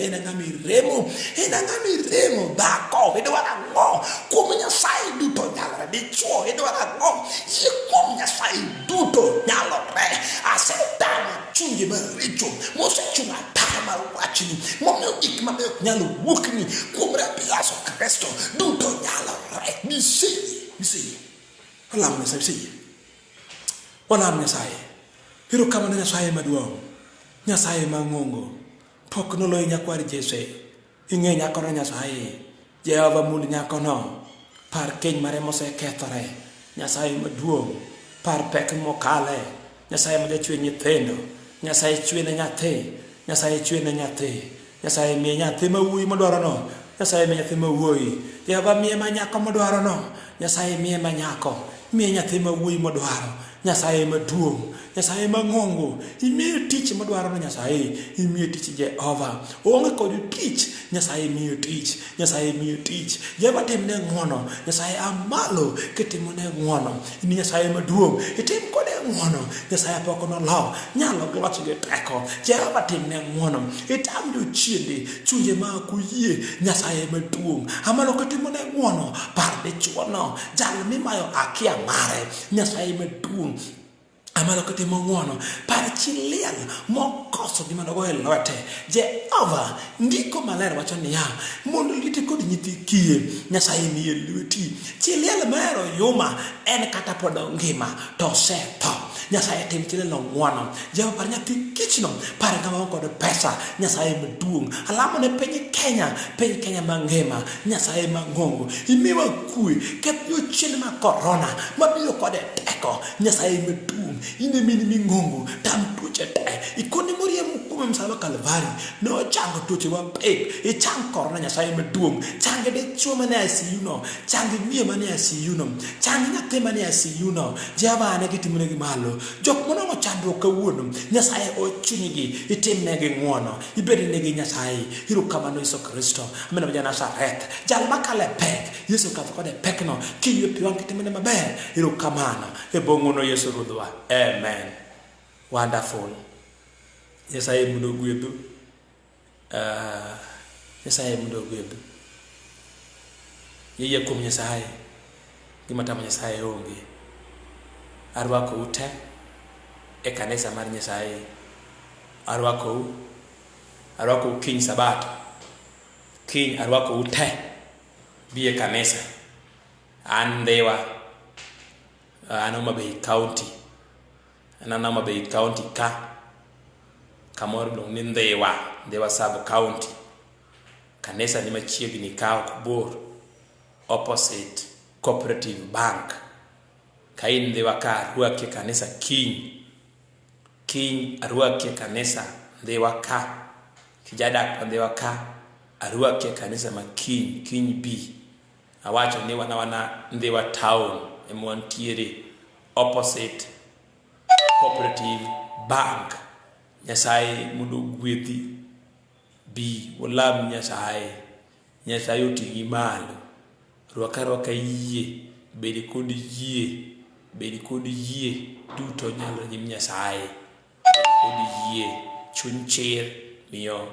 da ko vedo ara ngo ko Nyasaye du to nyala de cho vedo ara ngo ye ko Nyasaye nyalo wuokni kuom remb Yesu Kristo duto nyalore. Miseyie. Olamo Nyasaye miseyie. Olamo Nyasaye. Hiro kama na Nyasaye maduong'. Nyasaye mang'ongo. Pok noloyi nyakwar Jesse. Ing'e nyakono Nyasaye. Jehova mul nyakono. Par keny mare mosekethore. Nyasaye maduong'. Par pek mokale. Nyasaye ma jachwe nyithindo. Nyasaye chwe ne nyathi. Nyasaye chwe ne nyathi. Nyasaye miye nyathi mawuoyi modwaro no. Nyasaye miye nyathi mawuoyi. Jehova miye manyako modwaro no. Nyasaye miye manyako. Miye nyathi mawuoyi modwaro. Nyasaye maduong'. Nyasaye mang'ongo. Imiye tich modwaro no Nyasaye. Imiye tich Jehova. Onge kod tich. Nyasaye miye tich. Nyasaye miye tich. Jehova timne ng'wono. Nyasaye amalo kitimone ng'wono. Ini Nyasaye maduong'. Itim kode ng'wono. Nyasaye pok noloo. Nyalo gloch gi teko. Jehova timne ng'wono. Itam jochiende. Chunje ma kuyie. Nyasaye maduong'. Amalo kitimone ng'wono. Par dichuono. Jal mimayo akia mare. Nyasaye maduong'. Amalo kitimo ng'wono. Par chi liel mokoso gima nogo e lwete. Jehova ndiko maler wacho niya, mondo liete kod nyithi kiye Nyasaye miye lweti. Chi liel mahero yuma en kata pod ngima to osetho. Nyasaye tim chileno ng'wono. Jehova par nyathi kichno. Par ngama kod pesa. Nyasaye maduong'. Alamo ne piny Kenya mangima. Nyasaye mang'ongo. Imiwa kwe. Keth jochiende ma korona. Mabiro kode teko. Nyasaye maduong'. Ine mini ming'ongo. Tam tuoche te. Ikone moriemo kuom msalaba Kalvari. No chango tuoche mapek. Ichang korona Nyasaye maduong'. Change dichuo mane ICU no. Change miye mane ICU no. Change nyathi mane ICU no. Jehova ane gitimone gi malo. Jok monong'o chandruok kawuono. Nyasaye ochunygi. Itimnegi ng'wono. Ibednegi Nyasaye. Erokamano Yesu Kristo. Amina ja Nazareth. Jal makale pek. Yesu kadho kode pekno. Kiywe pi wang' kitimone maber. Erokamano. E bong'ono Yesu Ruodhwa. Amen. Wonderful. Nyasaye mundo gwedhu. Nyasaye mundo gwedhu. Yeye kuom Nyasaye. Gima tamo Nyasaye onge. Arwako ute e kanisa mar Nyasaye. Arwako kiny Sabato. Kiny arwako ute bi e kanisa. An Ndhiwa. An Homa Bay County. An Homa Bay County ka. Kamoro iluongo ni Ndhiwa Sub County. Kanisa ni machiegni ka ok bor. Opposite Cooperative Bank. Ka in Ndhiwa ka arwaki kanisa kiny arwaki kanisa Ndhiwa ka. Kijadak pa Ndhiwa ka arwaki kanisa ma kiny bi. Awacho ni wana Ndhiwa town emontiere opposite Cooperative Bank. Nyasaye mundo gwedhi bi walam Nyasaye. Nyasaye otigi malo. Rwaka yie. Bedi kod yie duto nyalo nyim Nyasaye. Kod yie chuny chir miyo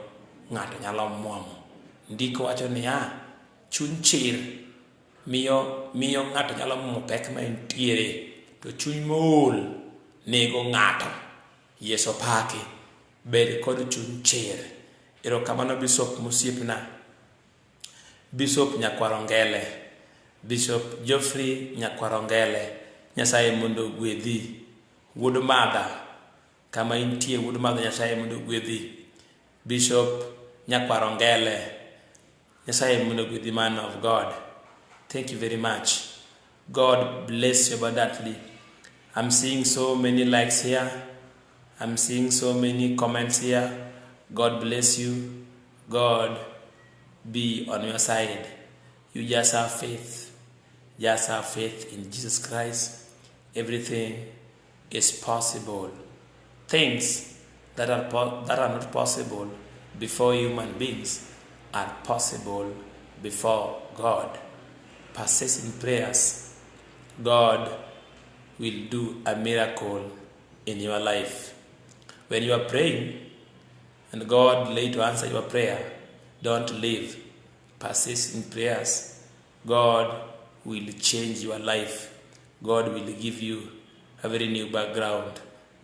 ng'ato nyalo muomo. Ndiko wacho niya, chuny chir miyo ng'ato nyalo muomo pek ma entiere. To chuny mool nego ng'ato. Yesu paki. Bedi kod chuny chir. Erokamano Bishop Musiepna. Bishop Nyakwarongele. Bishop Geoffrey Nyakwarongele. Nyasaye mundo gwedhi. Wuod Madha. Kama intie Wuod Madha Nyasaye mundo gwedhi. Bishop Nyakwarongele. Nyasaye mundo gwedhi, man of God. Thank you very much. God bless you abundantly. I'm seeing so many likes here. I'm seeing so many comments here. God bless you. God be on your side. You just have faith. Just have faith in Jesus Christ. Everything is possible. Things that are not possible before human beings are possible before God. Persist in prayers. God will do a miracle in your life. When you are praying and God late to answer your prayer, don't leave. Persist in prayers. God will change your life. God will give you a very new background.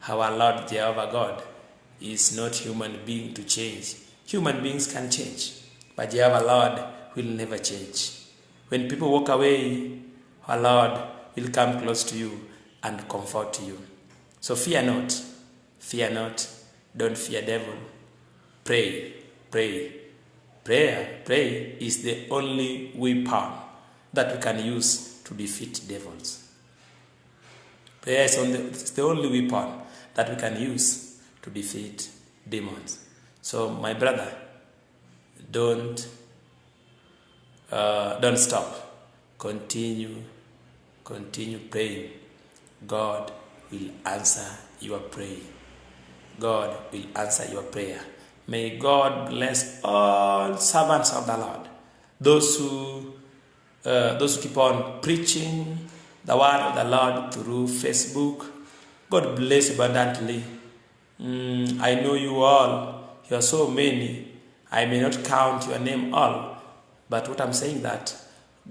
Our Lord Jehovah God is not human being to change. Human beings can change, but Jehovah Lord will never change. When people walk away, our Lord will come close to you and comfort you. So fear not, don't fear devil. Pray. Prayer is the only weapon that we can use to defeat devils. Prayer is the only weapon that we can use to defeat demons. So my brother, don't stop. Continue praying. God will answer your prayer. God will answer your prayer. May God bless all servants of the Lord. Those who keep on preaching the word of the Lord through Facebook. God bless abundantly. I know you all. You are so many. I may not count your name all. But what I'm saying that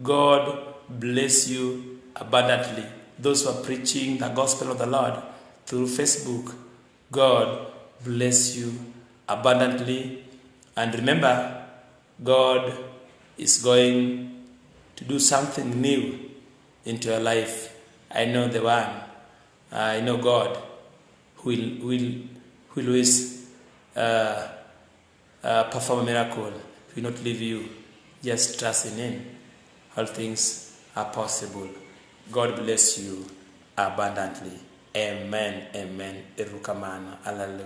God bless you abundantly. Those who are preaching the gospel of the Lord through Facebook, God bless you abundantly. And remember, God is going to do something new into your life. I know the one. I know God who will always perform a miracle. He will not leave you. Just trust in Him. All things are possible. God bless you abundantly. Amen. Amen. Erukamana. Hallelujah.